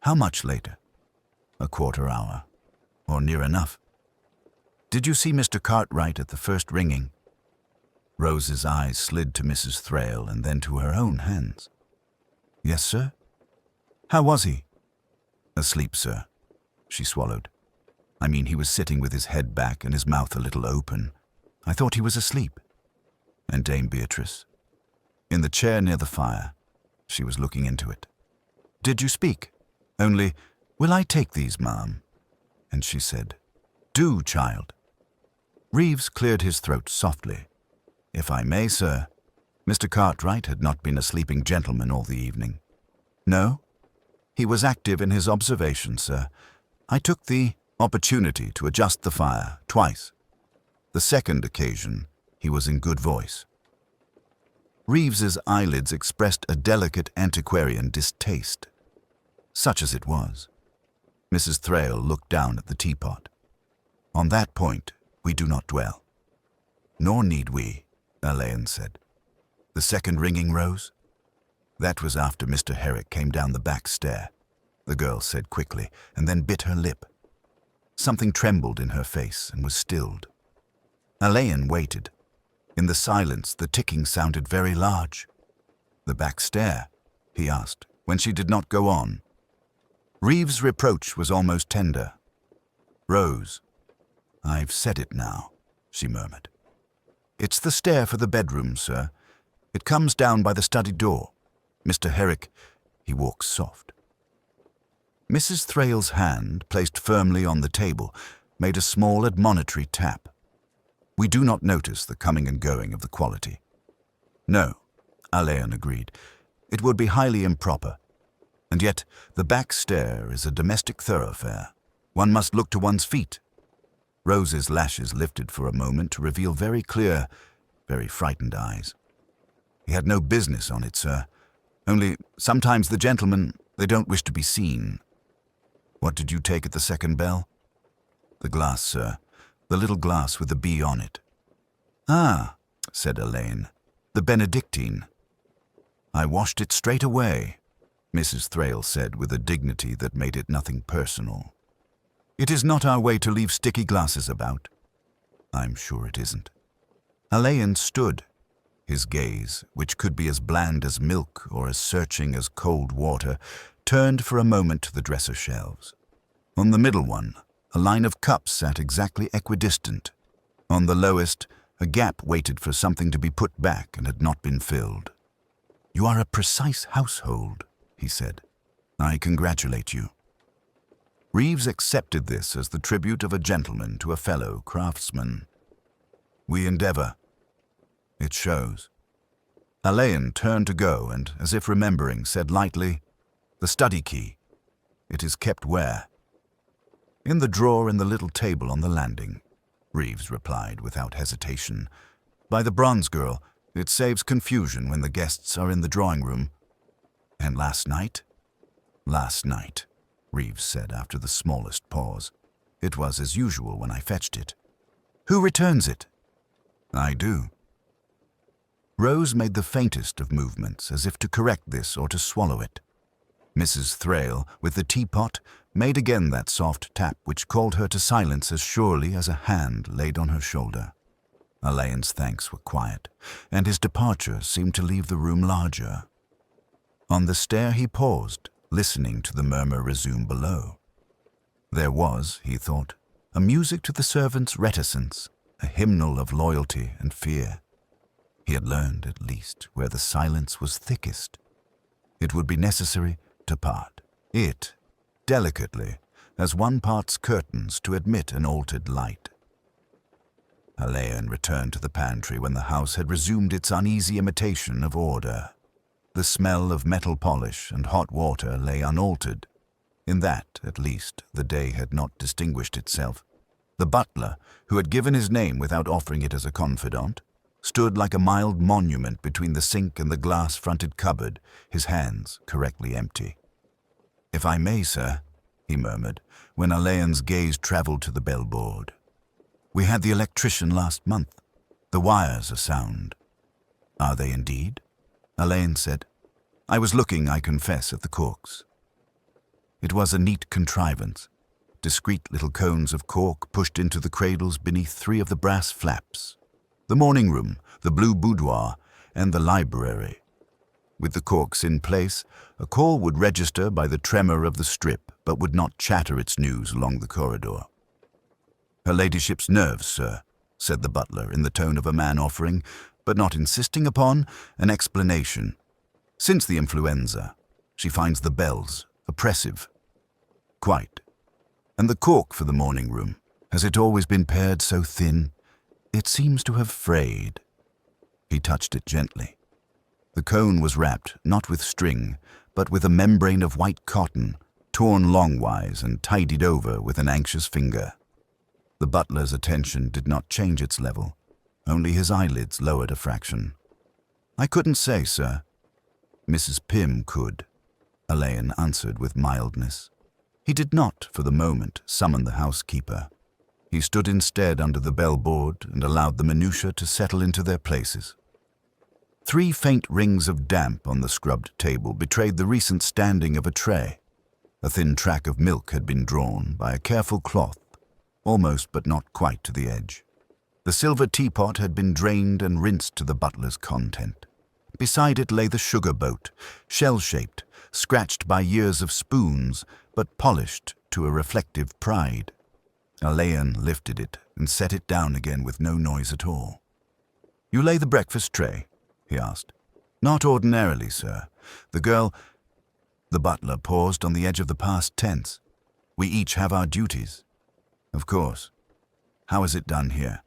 "How much later?" "A quarter hour, or near enough." "Did you see Mr. Cartwright at the first ringing?" Rose's eyes slid to Mrs. Thrale and then to her own hands. "Yes, sir." "How was he?" "Asleep, sir." She swallowed. "I mean, he was sitting with his head back and his mouth a little open. I thought he was asleep." "And Dame Beatrice?" "In the chair near the fire. She was looking into it." "Did you speak? Only, 'Will I take these, ma'am?' And she said, 'Do, child.'" Reeves cleared his throat softly. "If I may, sir, Mr. Cartwright had not been a sleeping gentleman all the evening." "No?" "He was active in his observation, sir. I took the opportunity to adjust the fire twice. The second occasion, he was in good voice." Reeves's eyelids expressed a delicate antiquarian distaste. Such as it was. Mrs. Thrale looked down at the teapot. "On that point, we do not dwell." "Nor need we," Alleyn said. "The second ringing, Rose?" "That was after Mr. Herrick came down the back stair," the girl said quickly, and then bit her lip. Something trembled in her face and was stilled. Alleyn waited. In the silence, the ticking sounded very large. "The back stair?" he asked, when she did not go on. Reeves' reproach was almost tender. "Rose, I've said it now," she murmured. "It's the stair for the bedroom, sir. It comes down by the study door. Mr. Herrick, he walks soft." Mrs. Thrale's hand, placed firmly on the table, made a small admonitory tap. "We do not notice the coming and going of the quality." "No," Alleyn agreed. "It would be highly improper. And yet, the back stair is a domestic thoroughfare. One must look to one's feet." Rose's lashes lifted for a moment to reveal very clear, very frightened eyes. He had no business on it, sir. Only, sometimes the gentlemen, they don't wish to be seen. What did you take at the second bell? The glass, sir. The little glass with the bee on it. Ah, said Alleyn. The Benedictine. I washed it straight away, Mrs. Thrale said with a dignity that made it nothing personal. It is not our way to leave sticky glasses about. I'm sure it isn't. Alleyn stood. His gaze, which could be as bland as milk or as searching as cold water, turned for a moment to the dresser shelves. On the middle one, a line of cups sat exactly equidistant. On the lowest, a gap waited for something to be put back and had not been filled. You are a precise household, he said. I congratulate you. Reeves accepted this as the tribute of a gentleman to a fellow craftsman. We endeavor. It shows. Alleyn turned to go and, as if remembering, said lightly, The study key. It is kept where? In the drawer in the little table on the landing, Reeves replied without hesitation. By the bronze girl, it saves confusion when the guests are in the drawing room. And last night? Last night, Reeves said after the smallest pause. It was as usual when I fetched it. Who returns it? I do. Rose made the faintest of movements as if to correct this or to swallow it. Mrs. Thrale, with the teapot, made again that soft tap which called her to silence as surely as a hand laid on her shoulder. Alleyn's thanks were quiet, and his departure seemed to leave the room larger. On the stair he paused, listening to the murmur resume below. There was, he thought, a music to the servants' reticence, a hymnal of loyalty and fear. He had learned, at least, where the silence was thickest. It would be necessary to part. It, delicately, as one parts curtains to admit an altered light. Alleyn returned to the pantry when the house had resumed its uneasy imitation of order. The smell of metal polish and hot water lay unaltered. In that, at least, the day had not distinguished itself. The butler, who had given his name without offering it as a confidant, stood like a mild monument between the sink and the glass-fronted cupboard, his hands correctly empty. If I may, sir, he murmured, when Alleyn's gaze travelled to the bellboard. We had the electrician last month. The wires are sound. Are they indeed? Alleyn said. I was looking, I confess, at the corks. It was a neat contrivance. Discreet little cones of cork pushed into the cradles beneath three of the brass flaps. The morning room, the blue boudoir, and the library. With the corks in place, a call would register by the tremor of the strip, but would not chatter its news along the corridor. Her ladyship's nerves, sir, said the butler in the tone of a man offering, but not insisting upon, an explanation. Since the influenza, she finds the bells oppressive. Quite. And the cork for the morning room, has it always been pared so thin? It seems to have frayed. He touched it gently. The cone was wrapped, not with string, but with a membrane of white cotton, torn longwise and tidied over with an anxious finger. The butler's attention did not change its level. Only his eyelids lowered a fraction. I couldn't say, sir. Mrs. Pym could, Alleyn answered with mildness. He did not, for the moment, summon the housekeeper. He stood instead under the bell-board and allowed the minutiae to settle into their places. 3 faint rings of damp on the scrubbed table betrayed the recent standing of a tray. A thin track of milk had been drawn by a careful cloth, almost but not quite to the edge. The silver teapot had been drained and rinsed to the butler's content. Beside it lay the sugar boat, shell-shaped, scratched by years of spoons, but polished to a reflective pride. Alleyn lifted it and set it down again with no noise at all. You lay the breakfast tray? He asked. Not ordinarily, sir. The butler paused on the edge of the past tense. We each have our duties. Of course. How is it done here?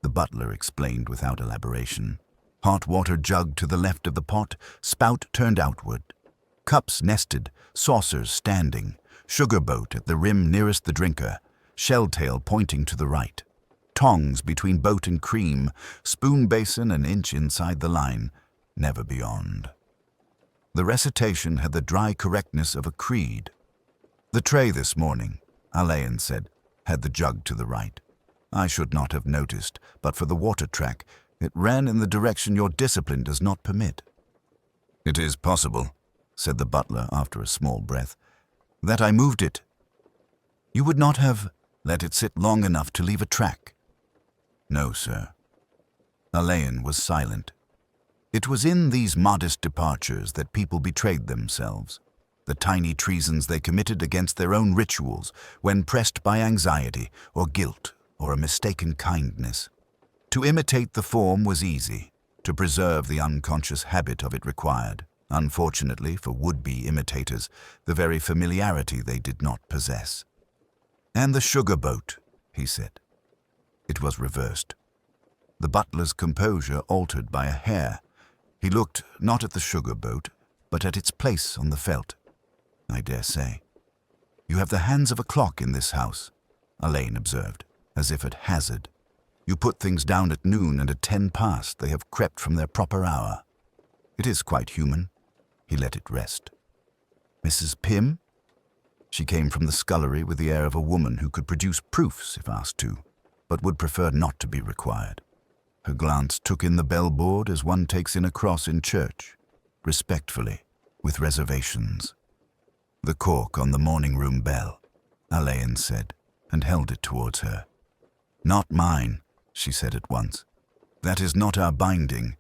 The butler explained without elaboration. Hot water jug to the left of the pot, spout turned outward. Cups nested, saucers standing, sugar boat at the rim nearest the drinker, shell tail pointing to the right. Tongs between boat and cream, spoon basin an inch inside the line. never beyond. The recitation had the dry correctness of a creed. "The tray this morning," Alleyn said, "had the jug to the right. I should not have noticed, but for the water track, it ran in the direction your discipline does not permit." "It is possible," said the butler after a small breath, "that I moved it. You would not have let it sit long enough to leave a track?" "No, sir." Alleyn was silent. It was in these modest departures that people betrayed themselves, the tiny treasons they committed against their own rituals when pressed by anxiety or guilt or a mistaken kindness. To imitate the form was easy, to preserve the unconscious habit of it required, unfortunately for would-be imitators, the very familiarity they did not possess. "And the sugar boat," he said. It was reversed. The butler's composure altered by a hair. He looked not at the sugar boat, but at its place on the felt. "I dare say. You have the hands of a clock in this house," Alleyn observed, as if at hazard. "You put things down at noon, and at 10 past they have crept from their proper hour. It is quite human." He let it rest. "Mrs. Pym?" She came from the scullery with the air of a woman who could produce proofs if asked to, but would prefer not to be required. Her glance took in the bell-board as one takes in a cross in church, respectfully, with reservations. "The cork on the morning-room bell," Alleyn said, and held it towards her. "Not mine," she said at once. "That is not our binding.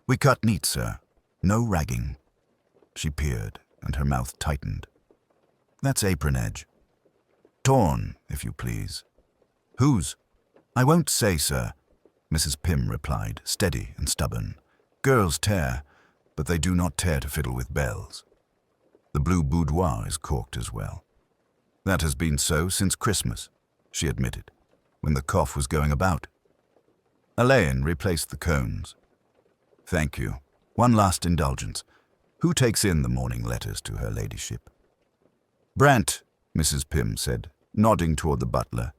We cut neat, sir. No ragging." She peered, and her mouth tightened. "That's apron edge." "Torn, if you please." "Whose?" "I won't say, sir," Mrs. Pym replied, steady and stubborn. "Girls tear, but they do not tear to fiddle with bells. The blue boudoir is corked as well." "That has been so since Christmas," she admitted, "when the cough was going about." Alleyn replaced the cones. "Thank you. One last indulgence. Who takes in the morning letters to her ladyship?" "Brant," Mrs. Pym said, nodding toward the butler.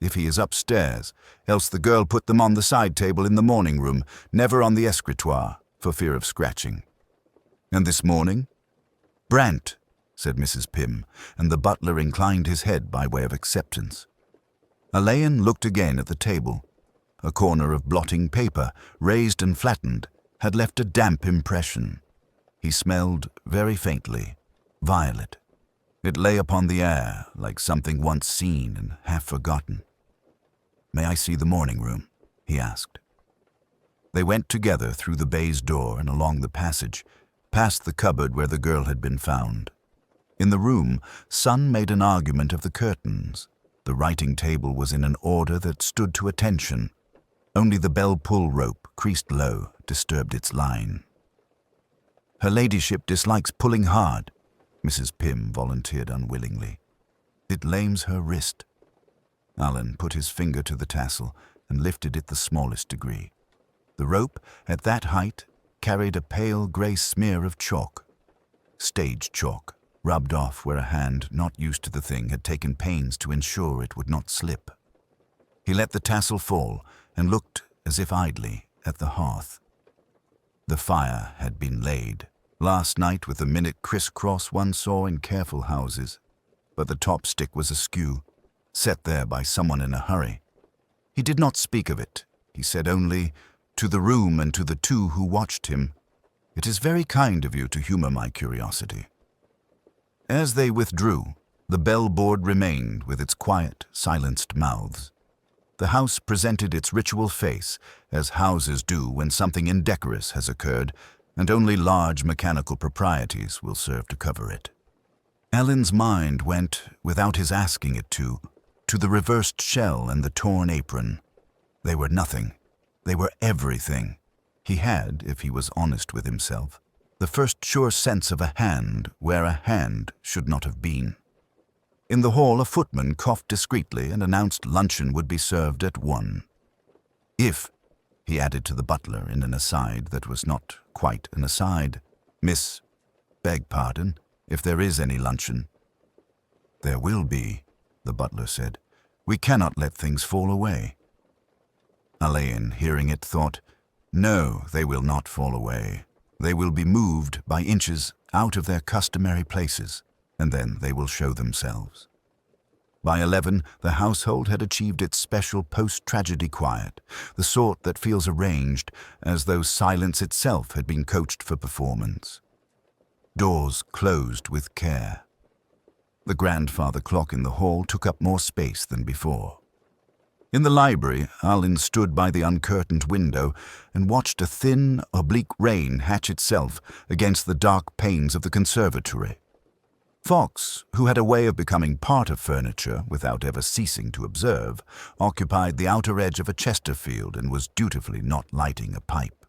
"If he is upstairs, else the girl put them on the side table in the morning room, never on the escritoire, for fear of scratching." "And this morning?" "Brant," said Mrs. Pym, and the butler inclined his head by way of acceptance. Alleyn looked again at the table. A corner of blotting paper, raised and flattened, had left a damp impression. He smelled, very faintly, violet. It lay upon the air like something once seen and half forgotten. "May I see the morning room?" he asked. They went together through the baize door and along the passage, past the cupboard where the girl had been found. In the room, Son made an argument of the curtains. The writing table was in an order that stood to attention. Only the bell-pull rope, creased low, disturbed its line. "Her ladyship dislikes pulling hard," Mrs. Pym volunteered unwillingly. "It lames her wrist." Allen put his finger to the tassel and lifted it the smallest degree. The rope, at that height, carried a pale grey smear of chalk. Stage chalk, rubbed off where a hand not used to the thing had taken pains to ensure it would not slip. He let the tassel fall and looked, as if idly, at the hearth. The fire had been laid, last night with the minute criss-cross one saw in careful houses, but the top stick was askew, set there by someone in a hurry. He did not speak of it. He said only, to the room and to the two who watched him, "It is very kind of you to humor my curiosity." As they withdrew, the bell-board remained with its quiet, silenced mouths. The house presented its ritual face, as houses do when something indecorous has occurred, and only large mechanical proprieties will serve to cover it. Allen's mind went, without his asking it to the reversed shell and the torn apron. They were nothing. They were everything. He had, if he was honest with himself, the first sure sense of a hand where a hand should not have been. In the hall, a footman coughed discreetly and announced luncheon would be served at 1. "If," he added to the butler in an aside that was not quite an aside, beg pardon, if there is any luncheon." "There will be," the butler said. "We cannot let things fall away." Alleyn, hearing it, thought, "No, they will not fall away. They will be moved by inches out of their customary places, and then they will show themselves. By 11, the household had achieved its special post-tragedy quiet, the sort that feels arranged as though silence itself had been coached for performance. Doors closed with care. The grandfather clock in the hall took up more space than before. In the library, Alleyn stood by the uncurtained window and watched a thin, oblique rain hatch itself against the dark panes of the conservatory. Fox, who had a way of becoming part of furniture without ever ceasing to observe, occupied the outer edge of a Chesterfield and was dutifully not lighting a pipe.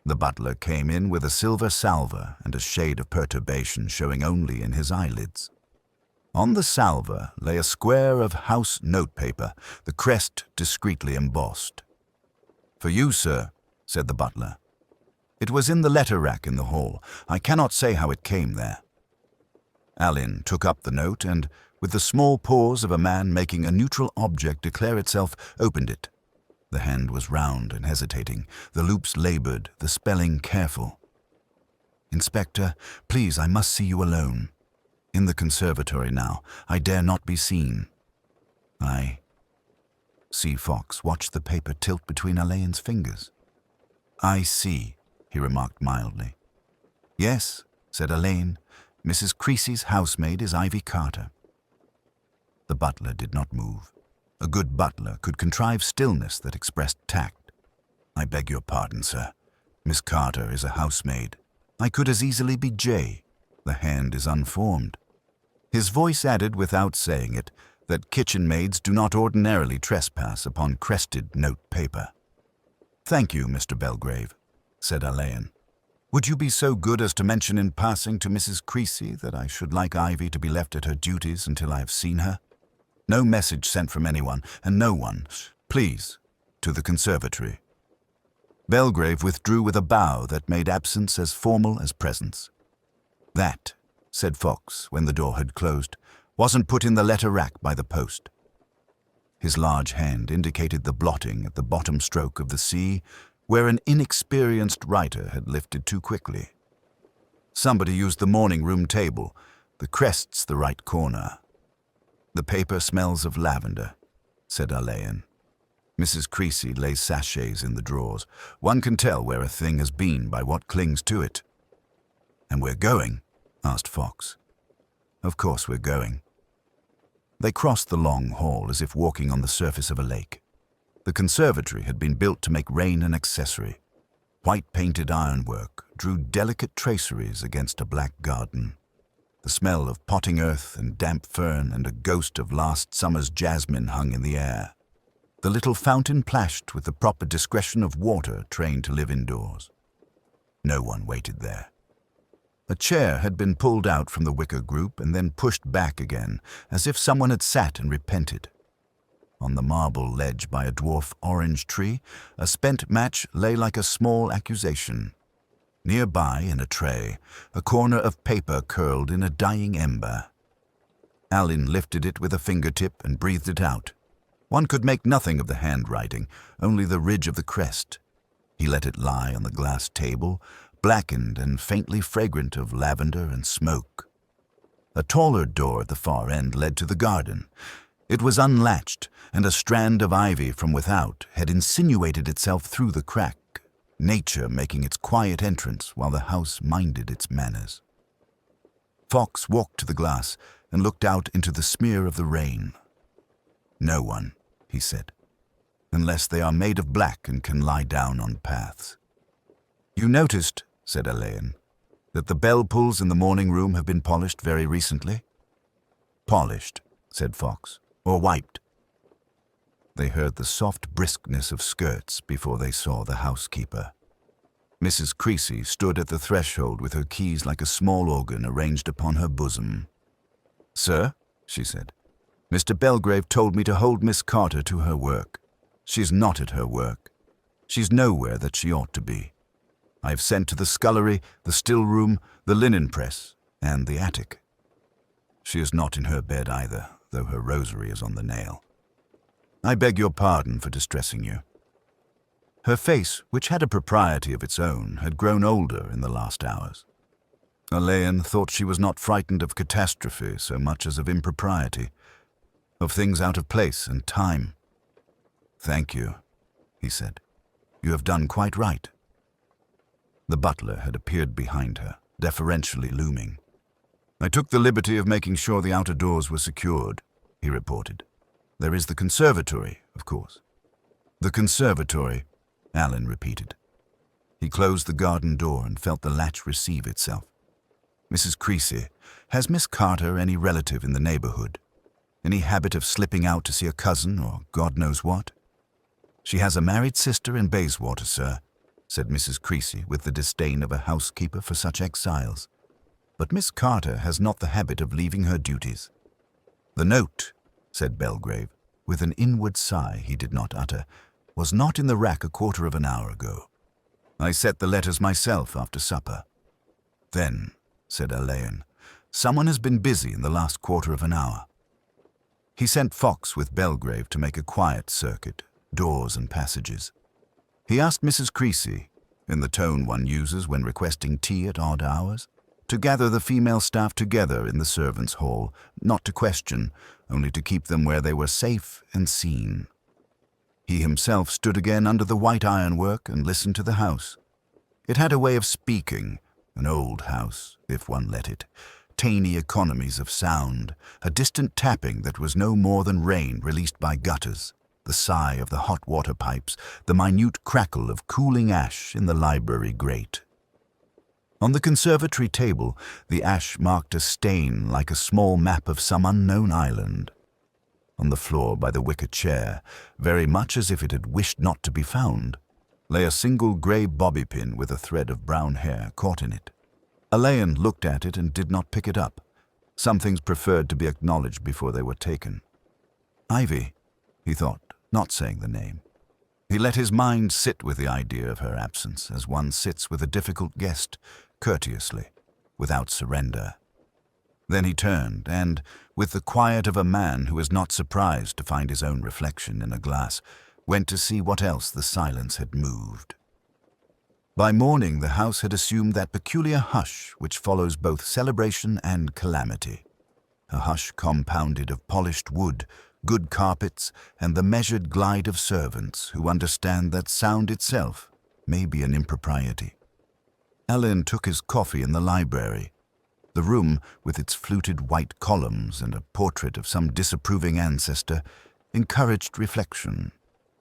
The butler came in with a silver salver and a shade of perturbation showing only in his eyelids. On the salver lay a square of house notepaper, the crest discreetly embossed. "For you, sir," said the butler. "It was in the letter rack in the hall. I cannot say how it came there." Alleyn took up the note and, with the small pause of a man making a neutral object declare itself, opened it. The hand was round and hesitating, the loops labored, the spelling careful. "Inspector, please, I must see you alone. In the conservatory now. I dare not be seen." "I see." Fox watched the paper tilt between Alleyn's fingers. "I see," he remarked mildly. "Yes," said Alleyn. "Mrs. Creasy's housemaid is Ivy Carter." The butler did not move. A good butler could contrive stillness that expressed tact. "I beg your pardon, sir. Miss Carter is a housemaid. I could as easily be J. The hand is unformed." His voice added, without saying it, that kitchen maids do not ordinarily trespass upon crested note paper. "Thank you, Mr. Belgrave," said Alleyn. "Would you be so good as to mention in passing to Mrs. Creasy that I should like Ivy to be left at her duties until I have seen her? No message sent from anyone, and no one, please, to the conservatory." Belgrave withdrew with a bow that made absence as formal as presence. "That," said Fox when the door had closed, "wasn't put in the letter rack by the post." His large hand indicated the blotting at the bottom stroke of the C, where an inexperienced writer had lifted too quickly. "Somebody used the morning room table. The crest's the right corner." "The paper smells of lavender," said Alleyn. "Mrs. Creasy lays sachets in the drawers. One can tell where a thing has been by what clings to it." "And we're going?" asked Fox. "Of course we're going." They crossed the long hall as if walking on the surface of a lake. The conservatory had been built to make rain an accessory. White-painted ironwork drew delicate traceries against a black garden. The smell of potting earth and damp fern and a ghost of last summer's jasmine hung in the air. The little fountain plashed with the proper discretion of water trained to live indoors. No one waited there. A chair had been pulled out from the wicker group and then pushed back again, as if someone had sat and repented. On the marble ledge by a dwarf orange tree, a spent match lay like a small accusation. Nearby, in a tray, a corner of paper curled in a dying ember. Alleyn lifted it with a fingertip and breathed it out. One could make nothing of the handwriting, only the ridge of the crest. He let it lie on the glass table, blackened and faintly fragrant of lavender and smoke. A taller door at the far end led to the garden. It was unlatched, and a strand of ivy from without had insinuated itself through the crack, nature making its quiet entrance while the house minded its manners. Fox walked to the glass and looked out into the smear of the rain. "No one," he said, "unless they are made of black and can lie down on paths." "You noticed," said Alleyn, "that the bell pulls in the morning room have been polished very recently?" "Polished," said Fox, "or wiped." They heard the soft briskness of skirts before they saw the housekeeper. Mrs. Creasy stood at the threshold with her keys like a small organ arranged upon her bosom. "Sir," she said, "Mr. Belgrave told me to hold Miss Carter to her work. She's not at her work. She's nowhere that she ought to be. I have sent to the scullery, the still room, the linen press, and the attic. She is not in her bed either, though her rosary is on the nail. I beg your pardon for distressing you." Her face, which had a propriety of its own, had grown older in the last hours. Alleyn thought she was not frightened of catastrophe so much as of impropriety, of things out of place and time. "Thank you," he said. "You have done quite right." The butler had appeared behind her, deferentially looming. "I took the liberty of making sure the outer doors were secured," he reported. "There is the conservatory, of course." "The conservatory," Alleyn repeated. He closed the garden door and felt the latch receive itself. "Mrs. Creasy, has Miss Carter any relative in the neighborhood? Any habit of slipping out to see a cousin or God knows what?" "She has a married sister in Bayswater, sir," said Mrs. Creasy with the disdain of a housekeeper for such exiles. "But Miss Carter has not the habit of leaving her duties." "The note," said Belgrave, with an inward sigh he did not utter, "was not in the rack a quarter of an hour ago. I set the letters myself after supper." "Then," said Alleyn, "someone has been busy in the last quarter of an hour." He sent Fox with Belgrave to make a quiet circuit, doors and passages. He asked Mrs. Creasy, in the tone one uses when requesting tea at odd hours, to gather the female staff together in the servants' hall, not to question, only to keep them where they were safe and seen. He himself stood again under the white ironwork and listened to the house. It had a way of speaking, an old house, if one let it, tiny economies of sound, a distant tapping that was no more than rain released by gutters, the sigh of the hot water pipes, the minute crackle of cooling ash in the library grate. On the conservatory table, the ash marked a stain like a small map of some unknown island. On the floor by the wicker chair, very much as if it had wished not to be found, lay a single grey bobby pin with a thread of brown hair caught in it. Alleyn looked at it and did not pick it up. Some things preferred to be acknowledged before they were taken. "Ivy," he thought, not saying the name. He let his mind sit with the idea of her absence, as one sits with a difficult guest, courteously, without surrender. Then he turned and, with the quiet of a man who is not surprised to find his own reflection in a glass, went to see what else the silence had moved. By morning the house had assumed that peculiar hush which follows both celebration and calamity, a hush compounded of polished wood, good carpets, and the measured glide of servants who understand that sound itself may be an impropriety. Alleyn took his coffee in the library. The room, with its fluted white columns and a portrait of some disapproving ancestor, encouraged reflection.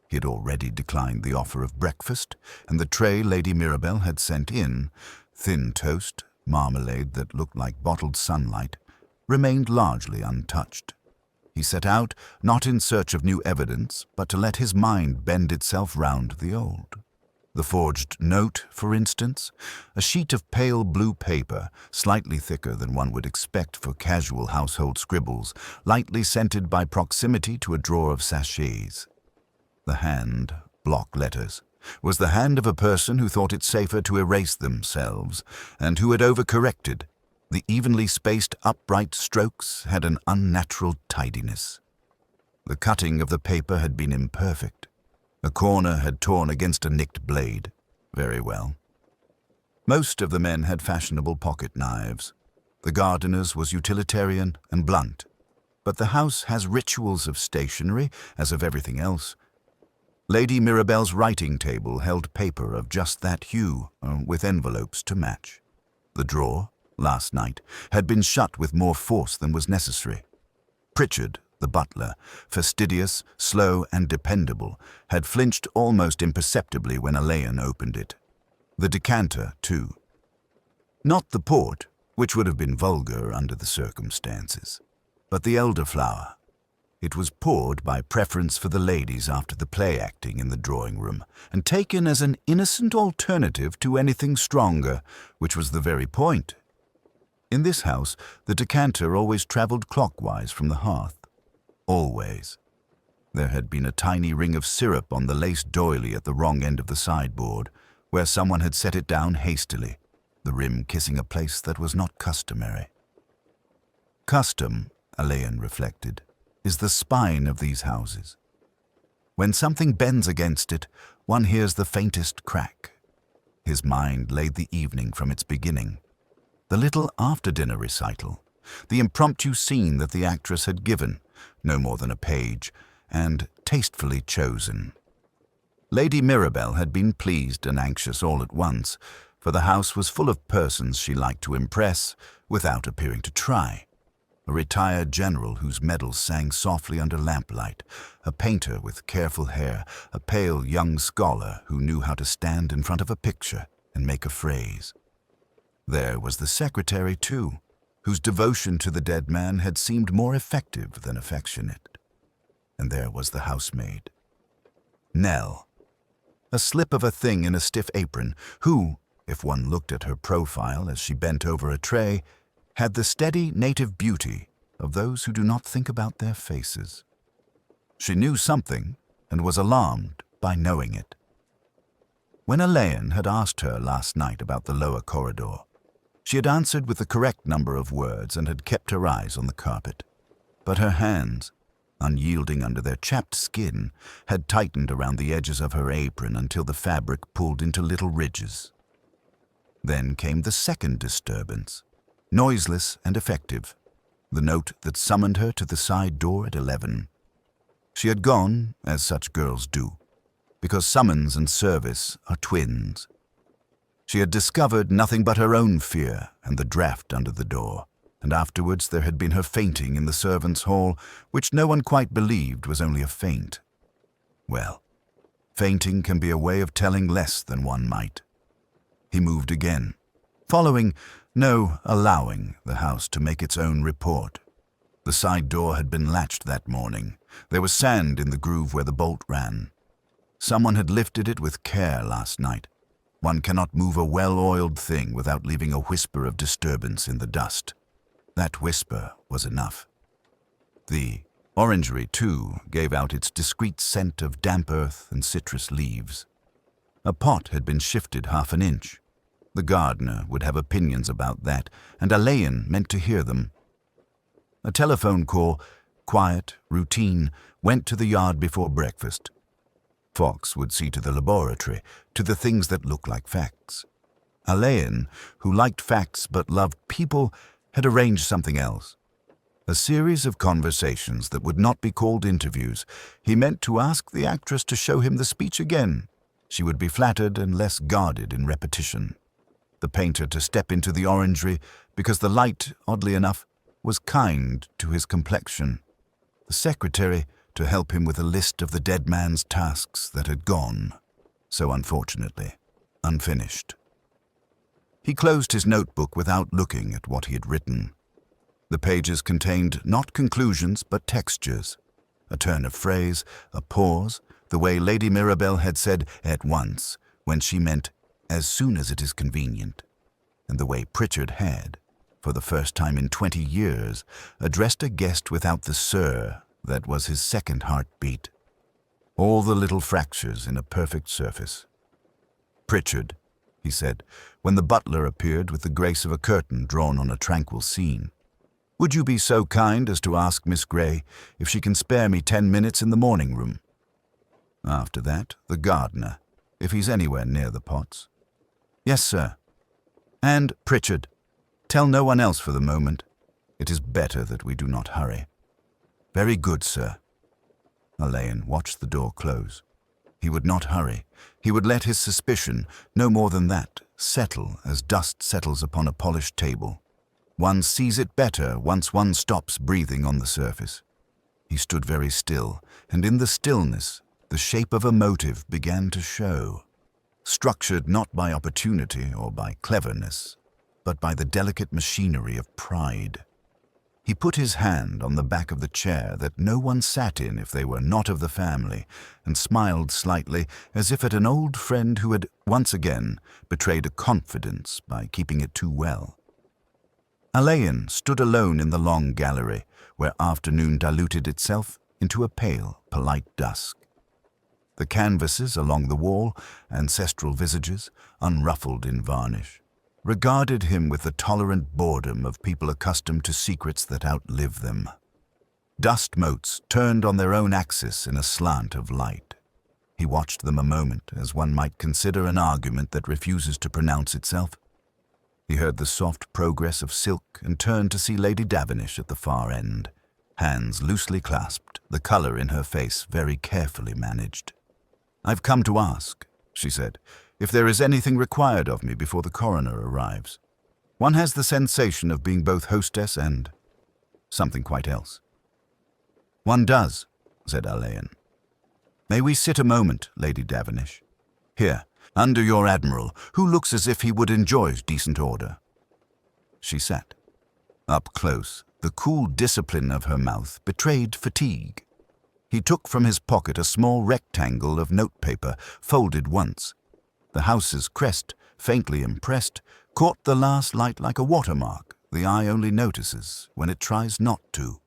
He had already declined the offer of breakfast, and the tray Lady Mirabelle had sent in, thin toast, marmalade that looked like bottled sunlight, remained largely untouched. He set out, not in search of new evidence, but to let his mind bend itself round the old. The forged note, for instance, a sheet of pale blue paper, slightly thicker than one would expect for casual household scribbles, lightly scented by proximity to a drawer of sachets. The hand, block letters, was the hand of a person who thought it safer to erase themselves, and who had overcorrected. The evenly spaced upright strokes had an unnatural tidiness. The cutting of the paper had been imperfect. A corner had torn against a nicked blade. Very well. Most of the men had fashionable pocket knives. The gardener's was utilitarian and blunt. But the house has rituals of stationery, as of everything else. Lady Mirabelle's writing table held paper of just that hue, with envelopes to match. The drawer, last night, had been shut with more force than was necessary. Pritchard, the butler, fastidious, slow, and dependable, had flinched almost imperceptibly when Alleyn opened it. The decanter, too. Not the port, which would have been vulgar under the circumstances, but the elderflower. It was poured by preference for the ladies after the play acting in the drawing-room, and taken as an innocent alternative to anything stronger, which was the very point. In this house, the decanter always travelled clockwise from the hearth. Always. There had been a tiny ring of syrup on the lace doily at the wrong end of the sideboard, where someone had set it down hastily, the rim kissing a place that was not customary. Custom, Alleyn reflected, is the spine of these houses. When something bends against it, one hears the faintest crack. His mind laid the evening from its beginning. The little after-dinner recital, the impromptu scene that the actress had given, no more than a page, and tastefully chosen. Lady Mirabell had been pleased and anxious all at once, for the house was full of persons she liked to impress without appearing to try. A retired general whose medals sang softly under lamplight, a painter with careful hair, a pale young scholar who knew how to stand in front of a picture and make a phrase. There was the secretary, too, whose devotion to the dead man had seemed more effective than affectionate. And there was the housemaid, Nell, a slip of a thing in a stiff apron, who, if one looked at her profile as she bent over a tray, had the steady native beauty of those who do not think about their faces. She knew something and was alarmed by knowing it. When Alleyn had asked her last night about the lower corridor, she had answered with the correct number of words and had kept her eyes on the carpet. But her hands, unyielding under their chapped skin, had tightened around the edges of her apron until the fabric pulled into little ridges. Then came the second disturbance, noiseless and effective, the note that summoned her to the side door at 11. She had gone, as such girls do, because summons and service are twins. She had discovered nothing but her own fear and the draught under the door, and afterwards there had been her fainting in the servants' hall, which no one quite believed was only a feint. Well, fainting can be a way of telling less than one might. He moved again, following, no, allowing the house to make its own report. The side door had been latched that morning. There was sand in the groove where the bolt ran. Someone had lifted it with care last night. One cannot move a well-oiled thing without leaving a whisper of disturbance in the dust. That whisper was enough. The orangery, too, gave out its discreet scent of damp earth and citrus leaves. A pot had been shifted half an inch. The gardener would have opinions about that, and Alleyn meant to hear them. A telephone call, quiet, routine, went to the yard before breakfast. Fox would see to the laboratory, to the things that looked like facts. Alleyn, who liked facts but loved people, had arranged something else. A series of conversations that would not be called interviews. He meant to ask the actress to show him the speech again. She would be flattered and less guarded in repetition. The painter to step into the orangery because the light, oddly enough, was kind to his complexion. The secretary to help him with a list of the dead man's tasks that had gone, so unfortunately, unfinished. He closed his notebook without looking at what he had written. The pages contained not conclusions but textures, a turn of phrase, a pause, the way Lady Mirabell had said "at once" when she meant "as soon as it is convenient," and the way Pritchard had, for the first time in 20 years, addressed a guest without the "sir" that was his second heartbeat. All the little fractures in a perfect surface. "Pritchard," he said, when the butler appeared with the grace of a curtain drawn on a tranquil scene, "would you be so kind as to ask Miss Grey if she can spare me 10 minutes in the morning room?" After that, the gardener, if he's anywhere near the pots. "Yes, sir." "And, Pritchard, tell no one else for the moment. It is better that we do not hurry." "Very good, sir." Alleyn watched the door close. He would not hurry. He would let his suspicion, no more than that, settle as dust settles upon a polished table. One sees it better once one stops breathing on the surface. He stood very still, and in the stillness, the shape of a motive began to show, structured not by opportunity or by cleverness, but by the delicate machinery of pride. He put his hand on the back of the chair that no one sat in if they were not of the family, and smiled slightly as if at an old friend who had, once again, betrayed a confidence by keeping it too well. Alleyn stood alone in the long gallery, where afternoon diluted itself into a pale, polite dusk. The canvases along the wall, ancestral visages, unruffled in varnish, regarded him with the tolerant boredom of people accustomed to secrets that outlive them. Dust motes turned on their own axis in a slant of light. He watched them a moment, as one might consider an argument that refuses to pronounce itself. He heard the soft progress of silk and turned to see Lady Davenish at the far end, hands loosely clasped, the colour in her face very carefully managed. "I've come to ask," she said, "if there is anything required of me before the coroner arrives. One has the sensation of being both hostess and something quite else." "One does," said Alleyn. "May we sit a moment, Lady Davenish? Here, under your admiral, who looks as if he would enjoy decent order." She sat. Up close, the cool discipline of her mouth betrayed fatigue. He took from his pocket a small rectangle of notepaper, folded once. The house's crest, faintly impressed, caught the last light like a watermark the eye only notices when it tries not to.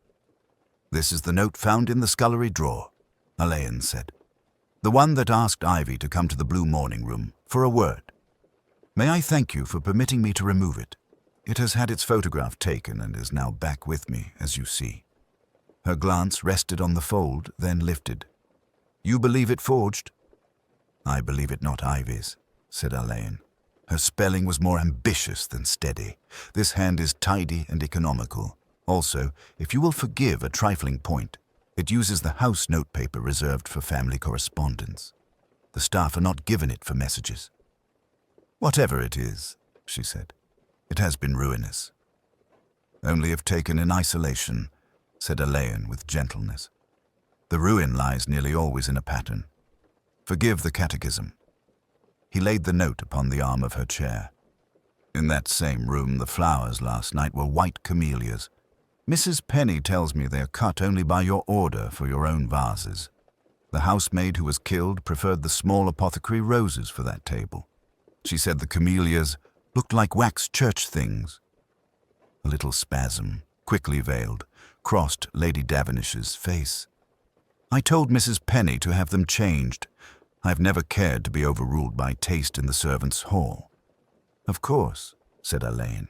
"This is the note found in the scullery drawer," Alleyn said. "The one that asked Ivy to come to the Blue Morning Room for a word. May I thank you for permitting me to remove it? It has had its photograph taken and is now back with me, as you see." Her glance rested on the fold, then lifted. "You believe it forged?" "I believe it not Ivy's," said Alleyn. Her spelling was more ambitious than steady. "This hand is tidy and economical. Also, if you will forgive a trifling point, it uses the house notepaper reserved for family correspondence. The staff are not given it for messages." "Whatever it is," she said, "it has been ruinous." "Only if taken in isolation," said Alleyn with gentleness. "The ruin lies nearly always in a pattern. Forgive the catechism." He laid the note upon the arm of her chair. "In that same room, the flowers last night were white camellias. Mrs. Penny tells me they are cut only by your order for your own vases. The housemaid who was killed preferred the small apothecary roses for that table. She said the camellias looked like wax church things." A little spasm, quickly veiled, crossed Lady Davenish's face. "I told Mrs. Penny to have them changed. I've never cared to be overruled by taste in the servants' hall." "Of course," said Alleyn.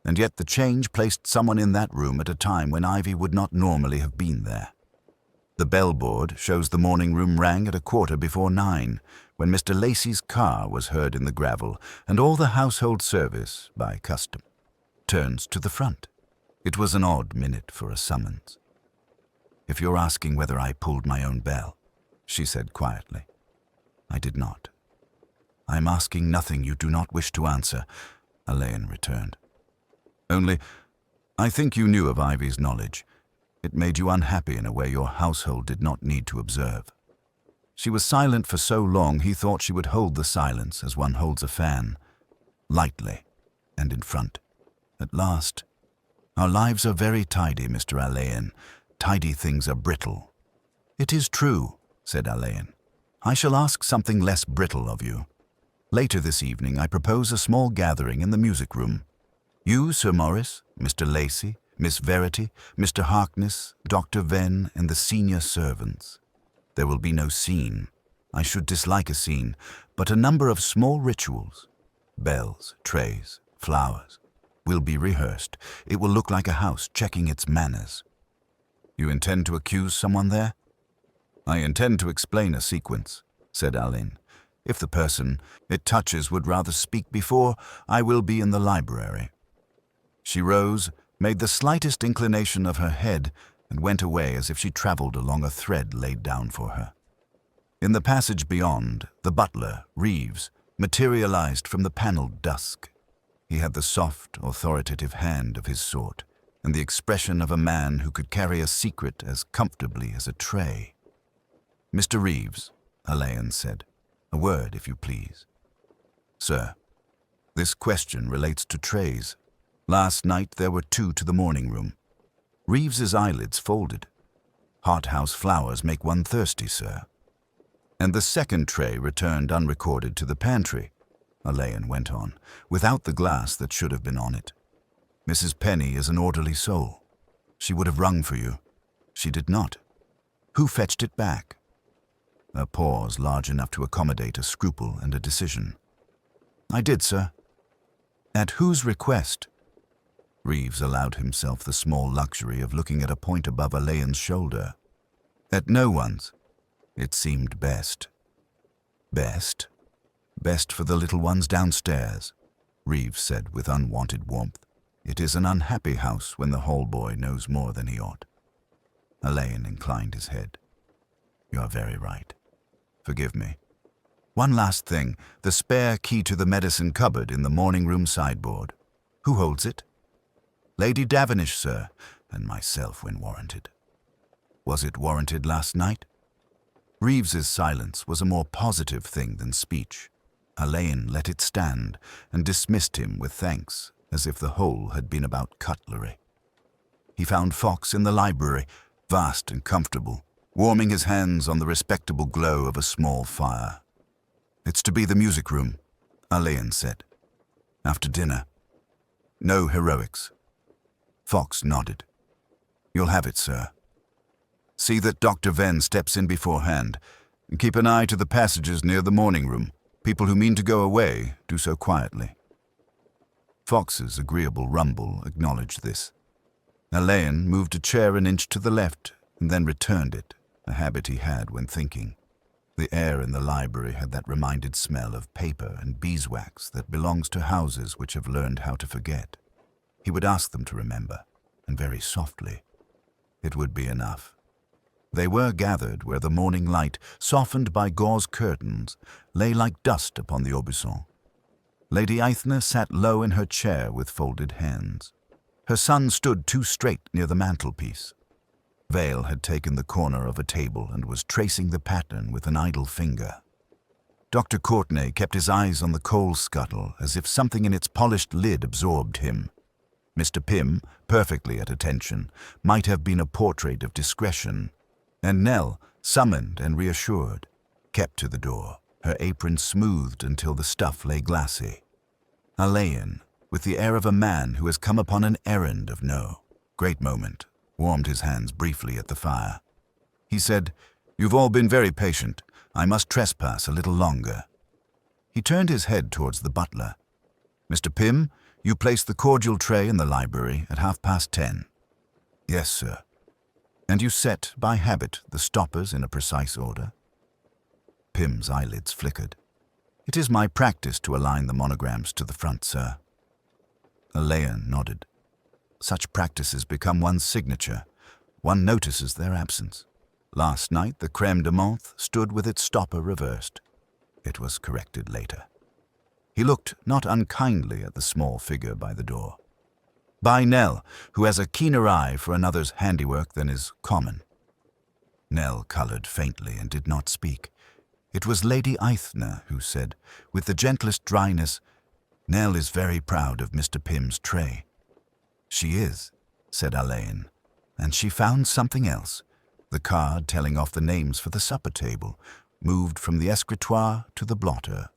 "And yet the change placed someone in that room at a time when Ivy would not normally have been there. The bellboard shows the morning room rang at 9:15, when Mr. Lacey's car was heard in the gravel, and all the household service, by custom, turns to the front. It was an odd minute for a summons." "If you're asking whether I pulled my own bell," she said quietly, "I did not." "I'm asking nothing you do not wish to answer," Alleyn returned. "Only, I think you knew of Ivy's knowledge. It made you unhappy in a way your household did not need to observe." She was silent for so long he thought she would hold the silence as one holds a fan, lightly and in front. At last, "Our lives are very tidy, Mr. Alleyn. Tidy things are brittle." "It is true," said Alleyn. "I shall ask something less brittle of you. Later this evening I propose a small gathering in the music room. You, Sir Maurice, Mr. Lacey, Miss Verity, Mr. Harkness, Dr. Venn, and the senior servants. There will be no scene. I should dislike a scene, but a number of small rituals, bells, trays, flowers, will be rehearsed. It will look like a house checking its manners." "You intend to accuse someone there?" "I intend to explain a sequence," said Alleyn. "If the person it touches would rather speak before, I will be in the library." She rose, made the slightest inclination of her head, and went away as if she travelled along a thread laid down for her. In the passage beyond, the butler, Reeves, materialized from the panelled dusk. He had the soft, authoritative hand of his sort, and the expression of a man who could carry a secret as comfortably as a tray. "Mr. Reeves," Alleyn said, "a word, if you please." "Sir, this question relates to trays. Last night there were 2 to the morning room." Reeves's eyelids folded. "Hothouse flowers make one thirsty, sir." "And the second tray returned unrecorded to the pantry," Alleyn went on, "without the glass that should have been on it. Mrs. Penny is an orderly soul. She would have rung for you. She did not. Who fetched it back?" A pause large enough to accommodate a scruple and a decision. "I did, sir." "At whose request?" Reeves allowed himself the small luxury of looking at a point above Alleyn's shoulder. At no one's. It seemed best. Best? Best for the little ones downstairs, Reeves said with unwanted warmth. It is an unhappy house when the hall boy knows more than he ought. Alleyn inclined his head. You are very right. Forgive me. One last thing, the spare key to the medicine cupboard in the morning room sideboard. Who holds it? Lady Davenish, sir, and myself when warranted. Was it warranted last night? Reeves's silence was a more positive thing than speech. Alleyn let it stand and dismissed him with thanks, as if the whole had been about cutlery. He found Fox in the library, vast and comfortable, warming his hands on the respectable glow of a small fire. It's to be the music room, Alleyn said. After dinner. No heroics. Fox nodded. You'll have it, sir. See that Dr. Venn steps in beforehand, and keep an eye to the passages near the morning room. People who mean to go away do so quietly. Fox's agreeable rumble acknowledged this. Alleyn moved a chair an inch to the left and then returned it, a habit he had when thinking. The air in the library had that reminded smell of paper and beeswax that belongs to houses which have learned how to forget. He would ask them to remember, and very softly. It would be enough. They were gathered where the morning light, softened by gauze curtains, lay like dust upon the aubusson. Lady Aithne sat low in her chair with folded hands. Her son stood too straight near the mantelpiece. Vale had taken the corner of a table and was tracing the pattern with an idle finger. Dr. Courtenay kept his eyes on the coal scuttle as if something in its polished lid absorbed him. Mr. Pym, perfectly at attention, might have been a portrait of discretion, and Nell, summoned and reassured, kept to the door, her apron smoothed until the stuff lay glassy. Alleyn, with the air of a man who has come upon an errand of no great moment, warmed his hands briefly at the fire. He said, "You've all been very patient. I must trespass a little longer." He turned his head towards the butler. "Mr. Pym, you placed the cordial tray in the library at 10:30. "Yes, sir." "And you set, by habit, the stoppers in a precise order?" Pym's eyelids flickered. "It is my practice to align the monograms to the front, sir." Alleyn nodded. Such practices become one's signature. One notices their absence. Last night, the crème de menthe stood with its stopper reversed. It was corrected later. He looked not unkindly at the small figure by the door. "By Nell, who has a keener eye for another's handiwork than is common." Nell colored faintly and did not speak. It was Lady Aithne who said, with the gentlest dryness, "Nell is very proud of Mr. Pym's tray." "She is," said Alleyn, and she found something else. The card telling off the names for the supper table moved from the escritoire to the blotter.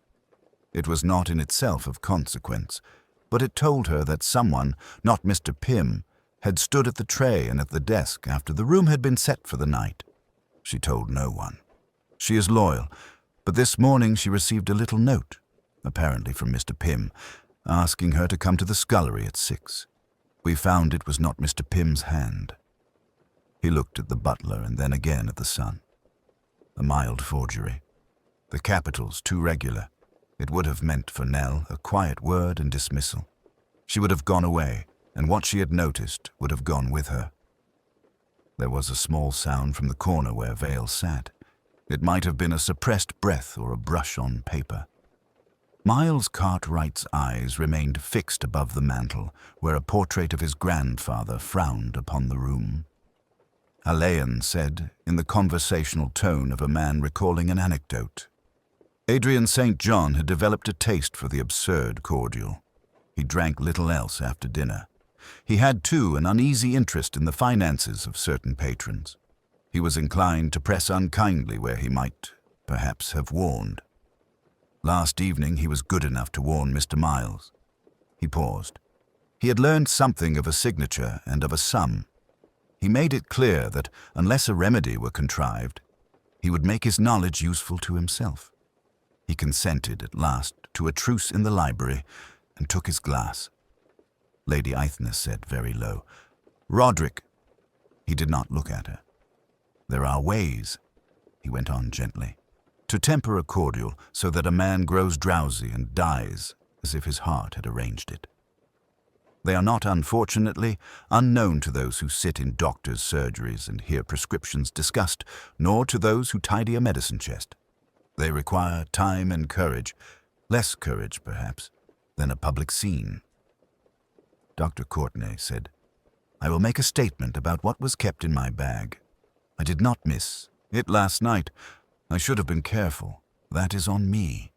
It was not in itself of consequence, but it told her that someone, not Mr. Pym, had stood at the tray and at the desk after the room had been set for the night. She told no one. She is loyal, but this morning she received a little note, apparently from Mr. Pym, asking her to come to the scullery at 6. We found it was not Mr. Pym's hand. He looked at the butler and then again at the son. A mild forgery. The capitals too regular. It would have meant for Nell a quiet word and dismissal. She would have gone away, and what she had noticed would have gone with her. There was a small sound from the corner where Vale sat. It might have been a suppressed breath or a brush on paper. Miles Cartwright's eyes remained fixed above the mantel, where a portrait of his grandfather frowned upon the room. Alleyn said, in the conversational tone of a man recalling an anecdote, Adrian St. John had developed a taste for the absurd cordial. He drank little else after dinner. He had, too, an uneasy interest in the finances of certain patrons. He was inclined to press unkindly where he might, perhaps, have warned. Last evening he was good enough to warn Mr. Miles. He paused. He had learned something of a signature and of a sum. He made it clear that, unless a remedy were contrived, he would make his knowledge useful to himself. He consented at last to a truce in the library and took his glass. Lady Aithna said very low. "Roderick." He did not look at her. "There are ways," he went on gently, "to temper a cordial so that a man grows drowsy and dies as if his heart had arranged it. They are not, unfortunately, unknown to those who sit in doctors' surgeries and hear prescriptions discussed, nor to those who tidy a medicine chest. They require time and courage, less courage, perhaps, than a public scene." Dr. Courtenay said, "I will make a statement about what was kept in my bag. I did not miss it last night. I should have been careful. That is on me."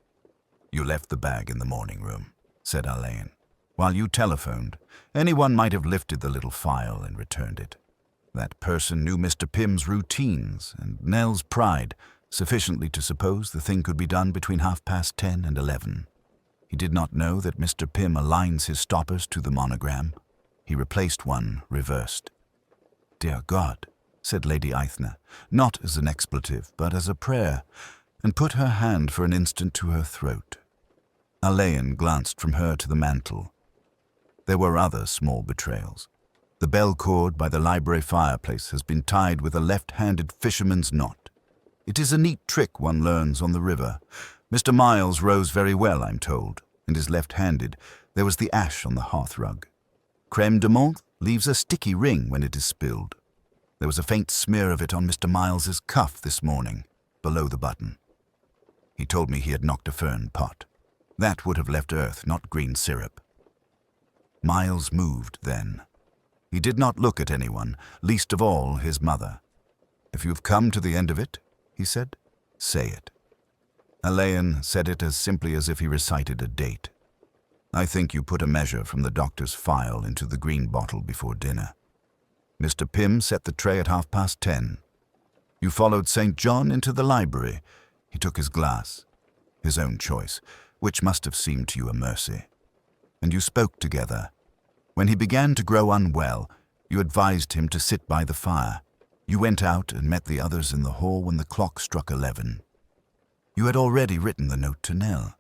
"You left the bag in the morning room," said Alleyn. "While you telephoned, anyone might have lifted the little file and returned it. That person knew Mr. Pym's routines and Nell's pride sufficiently to suppose the thing could be done between 10:30 and 11. He did not know that Mr. Pym aligns his stoppers to the monogram. He replaced one reversed." "Dear God," said Lady Aithna, not as an expletive, but as a prayer, and put her hand for an instant to her throat. Alleyn glanced from her to the mantel. There were other small betrayals. The bell cord by the library fireplace has been tied with a left-handed fisherman's knot. It is a neat trick one learns on the river. Mr. Miles rows very well, I'm told, and is left-handed. There was the ash on the hearthrug. Crème de menthe leaves a sticky ring when it is spilled. There was a faint smear of it on Mr. Miles's cuff this morning, below the button. He told me he had knocked a fern pot. That would have left earth, not green syrup. Miles moved then. He did not look at anyone, least of all his mother. "If you've come to the end of it," he said, "say it." Alleyn said it as simply as if he recited a date. "I think you put a measure from the doctor's file into the green bottle before dinner. Mr. Pym set the tray at 10:30. You followed St. John into the library. He took his glass, his own choice, which must have seemed to you a mercy. And you spoke together. When he began to grow unwell, you advised him to sit by the fire. You went out and met the others in the hall when the clock struck 11. You had already written the note to Nell.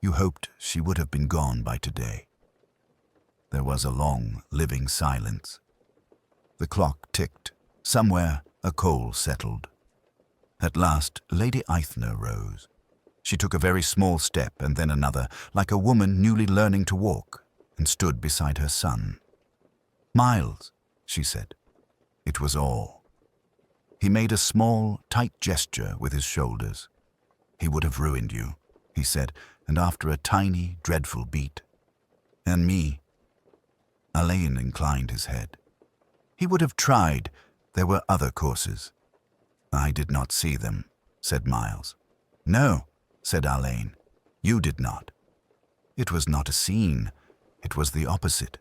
You hoped she would have been gone by today." There was a long, living silence. The clock ticked. Somewhere a coal settled. At last, Lady Aithna rose. She took a very small step and then another, like a woman newly learning to walk, and stood beside her son. "Miles," she said. It was all. He made a small, tight gesture with his shoulders. "He would have ruined you," he said, and after a tiny, dreadful beat. "And me." Alleyn inclined his head. "He would have tried. There were other courses." "I did not see them," said Miles. "No," said Alleyn. "You did not. It was not a scene. It was the opposite.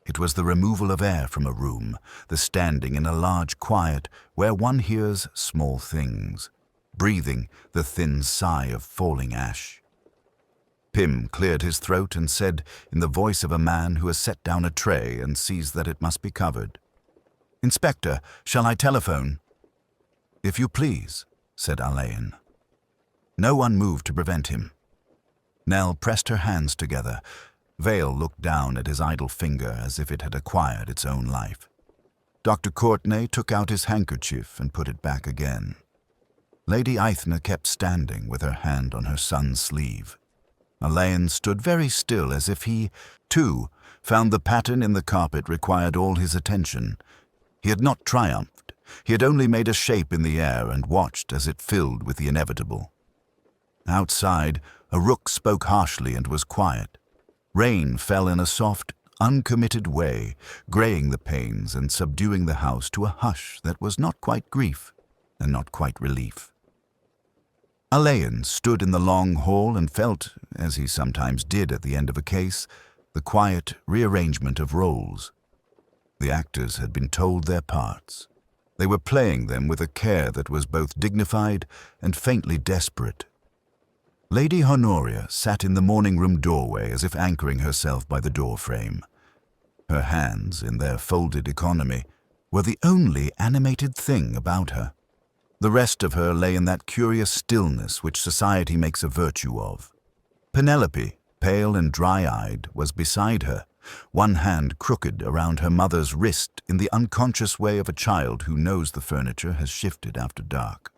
It was the removal of air from a room, the standing in a large quiet where one hears small things, breathing the thin sigh of falling ash." Pym cleared his throat and said, in the voice of a man who has set down a tray and sees that it must be covered, "Inspector, shall I telephone?" "If you please," said Alleyn. No one moved to prevent him. Nell pressed her hands together. Vale looked down at his idle finger as if it had acquired its own life. Dr. Courtenay took out his handkerchief and put it back again. Lady Aithna kept standing with her hand on her son's sleeve. Alleyn stood very still as if he, too, found the pattern in the carpet required all his attention. He had not triumphed. He had only made a shape in the air and watched as it filled with the inevitable. Outside, a rook spoke harshly and was quiet. Rain fell in a soft, uncommitted way, greying the panes and subduing the house to a hush that was not quite grief and not quite relief. Alleyn stood in the long hall and felt, as he sometimes did at the end of a case, the quiet rearrangement of roles. The actors had been told their parts. They were playing them with a care that was both dignified and faintly desperate. Lady Honoria sat in the morning-room doorway as if anchoring herself by the door-frame. Her hands, in their folded economy, were the only animated thing about her. The rest of her lay in that curious stillness which society makes a virtue of. Penelope, pale and dry-eyed, was beside her, one hand crooked around her mother's wrist in the unconscious way of a child who knows the furniture has shifted after dark.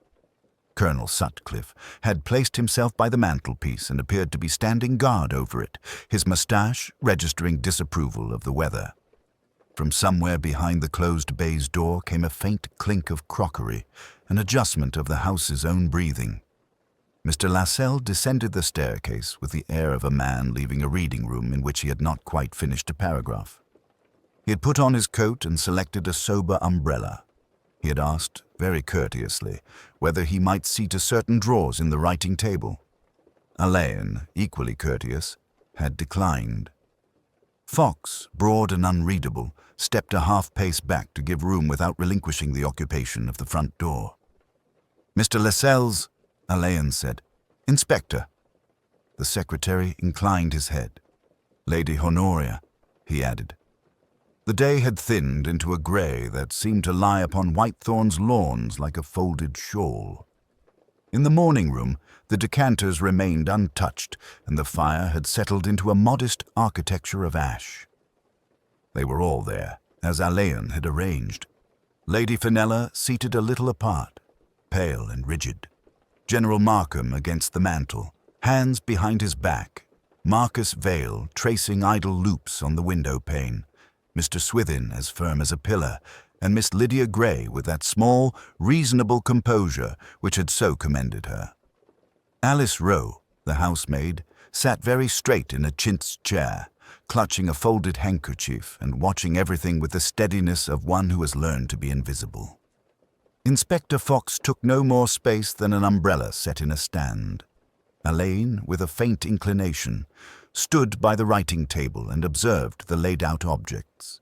Colonel Sutcliffe had placed himself by the mantelpiece and appeared to be standing guard over it, his moustache registering disapproval of the weather. From somewhere behind the closed baize door came a faint clink of crockery, an adjustment of the house's own breathing. Mr. Lascelles descended the staircase with the air of a man leaving a reading room in which he had not quite finished a paragraph. He had put on his coat and selected a sober umbrella. He had asked, very courteously, whether he might see to certain drawers in the writing table. Alleyn, equally courteous, had declined. Fox, broad and unreadable, stepped a half-pace back to give room without relinquishing the occupation of the front door. "Mr. Lascelles," Alleyn said. "Inspector." The secretary inclined his head. "Lady Honoria," he added. The day had thinned into a grey that seemed to lie upon Whitethorn's lawns like a folded shawl. In the morning room, the decanters remained untouched, and the fire had settled into a modest architecture of ash. They were all there, as Alleyn had arranged. Lady Fenella seated a little apart, pale and rigid. General Markham against the mantel, hands behind his back, Marcus Vale tracing idle loops on the window pane, Mr. Swithin as firm as a pillar, and Miss Lydia Gray with that small, reasonable composure which had so commended her. Alice Rowe, the housemaid, sat very straight in a chintz chair, clutching a folded handkerchief and watching everything with the steadiness of one who has learned to be invisible. Inspector Fox took no more space than an umbrella set in a stand. Alleyn, with a faint inclination, stood by the writing table and observed the laid-out objects.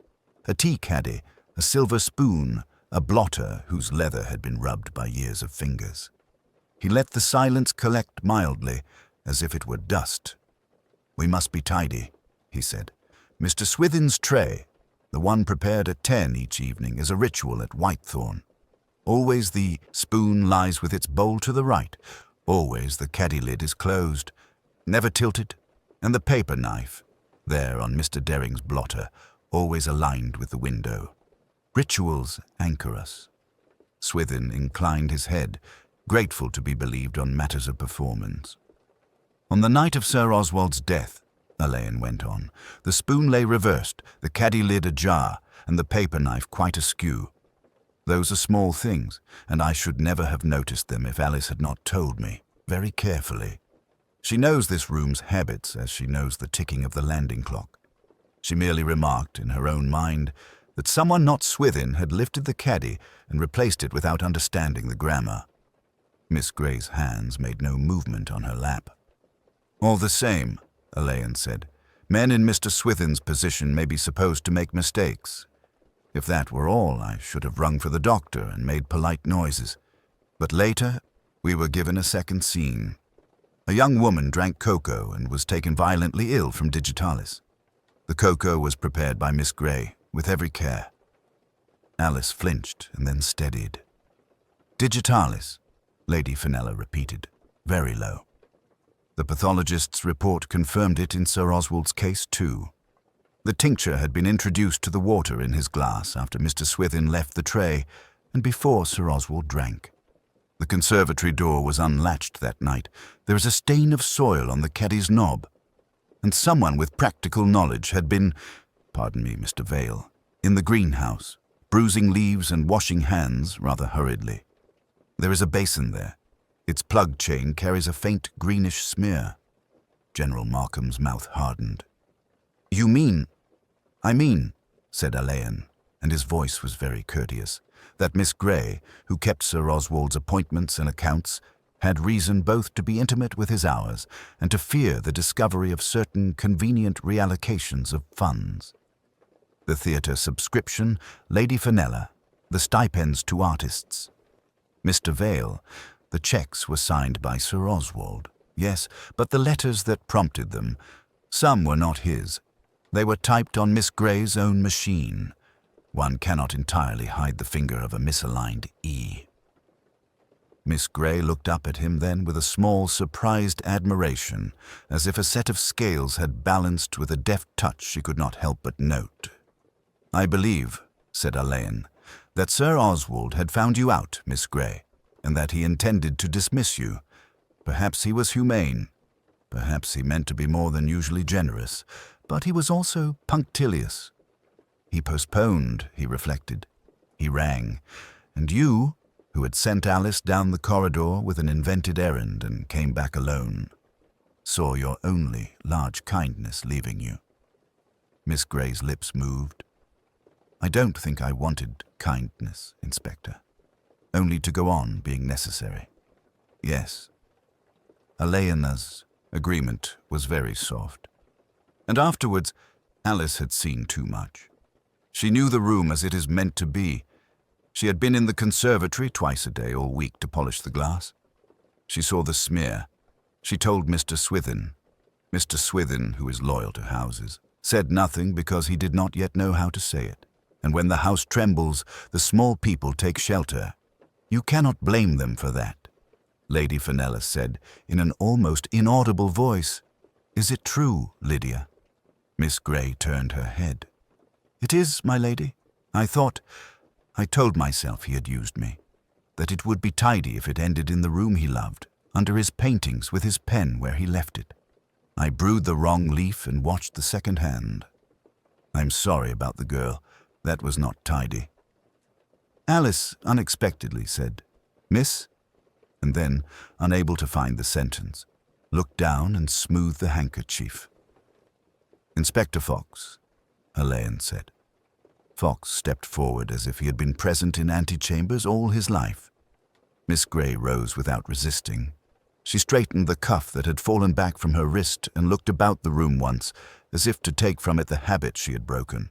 A tea-caddy, a silver spoon, a blotter whose leather had been rubbed by years of fingers. He let the silence collect mildly, as if it were dust. "We must be tidy," he said. "Mr. Swithin's tray, the one prepared at 10 each evening, is a ritual at Whitethorn. Always the spoon lies with its bowl to the right. Always the caddy lid is closed, never tilted, and the paper knife, there on Mr. Dering's blotter, always aligned with the window. Rituals anchor us." Swithin inclined his head, grateful to be believed on matters of performance. "On the night of Sir Oswald's death," Alleyn went on, "the spoon lay reversed, the caddy lid ajar, and the paper knife quite askew. Those are small things, and I should never have noticed them if Alice had not told me, very carefully. She knows this room's habits as she knows the ticking of the landing clock. She merely remarked, in her own mind, that someone not Swithin had lifted the caddy and replaced it without understanding the grammar." Miss Gray's hands made no movement on her lap. "All the same," Alleyn said, "men in Mr. Swithin's position may be supposed to make mistakes. If that were all, I should have rung for the doctor and made polite noises. But later, we were given a second scene. A young woman drank cocoa and was taken violently ill from digitalis. The cocoa was prepared by Miss Gray, with every care." Alice flinched and then steadied. "Digitalis," Lady Fenella repeated, very low. The pathologist's report confirmed it in Sir Oswald's case too. The tincture had been introduced to the water in his glass after Mr. Swithin left the tray and before Sir Oswald drank. The conservatory door was unlatched that night. There is a stain of soil on the caddy's knob. And someone with practical knowledge had been, pardon me, Mr. Vale, in the greenhouse, bruising leaves and washing hands rather hurriedly. There is a basin there. Its plug chain carries a faint greenish smear. General Markham's mouth hardened. "You mean—" "I mean," said Alleyn, and his voice was very courteous, "that Miss Gray, who kept Sir Oswald's appointments and accounts, had reason both to be intimate with his hours and to fear the discovery of certain convenient reallocations of funds. The theatre subscription, Lady Fenella, the stipends to artists. Mr. Vale, the cheques were signed by Sir Oswald, yes, but the letters that prompted them, some were not his. They were typed on Miss Gray's own machine. One cannot entirely hide the finger of a misaligned E." Miss Grey looked up at him then with a small, surprised admiration, as if a set of scales had balanced with a deft touch she could not help but note. "I believe," said Alleyn, "that Sir Oswald had found you out, Miss Grey, and that he intended to dismiss you. Perhaps he was humane. Perhaps he meant to be more than usually generous, but he was also punctilious. He postponed, he reflected. He rang, and you, who had sent Alice down the corridor with an invented errand and came back alone, saw your only large kindness leaving you." Miss Grey's lips moved. "I don't think I wanted kindness, Inspector. Only to go on being necessary. Yes." Alleyn's agreement was very soft. And afterwards, Alice had seen too much. She knew the room as it is meant to be. She had been in the conservatory twice a day all week to polish the glass. She saw the smear. She told Mr. Swithin. Mr. Swithin, who is loyal to houses, said nothing because he did not yet know how to say it. And when the house trembles, the small people take shelter. You cannot blame them for that. Lady Fenella said in an almost inaudible voice, "Is it true, Lydia?" Miss Grey turned her head. "It is, my lady. I told myself he had used me, that it would be tidy if it ended in the room he loved, under his paintings with his pen where he left it. I brewed the wrong leaf and watched the second hand. I'm sorry about the girl. That was not tidy." Alice unexpectedly said, "Miss?" and then, unable to find the sentence, looked down and smoothed the handkerchief. "Inspector Fox," Alleyn said. Fox stepped forward as if he had been present in antechambers all his life. Miss Grey rose without resisting. She straightened the cuff that had fallen back from her wrist and looked about the room once, as if to take from it the habit she had broken.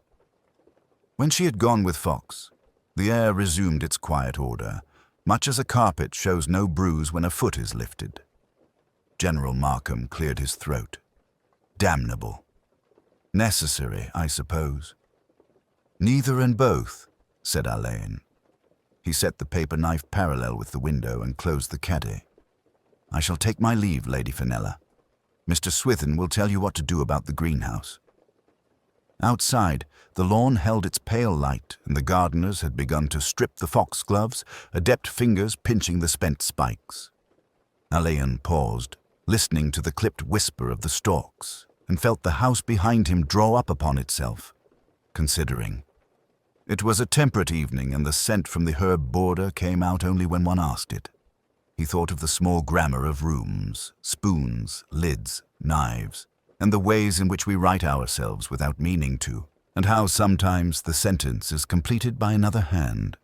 When she had gone with Fox, the air resumed its quiet order, much as a carpet shows no bruise when a foot is lifted. General Markham cleared his throat. "Damnable. Necessary, I suppose." "Neither and both," said Alleyn. He set the paper knife parallel with the window and closed the caddy. "I shall take my leave, Lady Fenella. Mr. Swithin will tell you what to do about the greenhouse." Outside, the lawn held its pale light, and the gardeners had begun to strip the foxgloves, adept fingers pinching the spent spikes. Alleyn paused, listening to the clipped whisper of the stalks, and felt the house behind him draw up upon itself, considering. It was a temperate evening, and the scent from the herb border came out only when one asked it. He thought of the small grammar of rooms, spoons, lids, knives, and the ways in which we write ourselves without meaning to, and how sometimes the sentence is completed by another hand.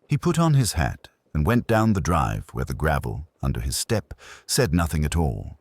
He put on his hat and went down the drive where the gravel, under his step, said nothing at all.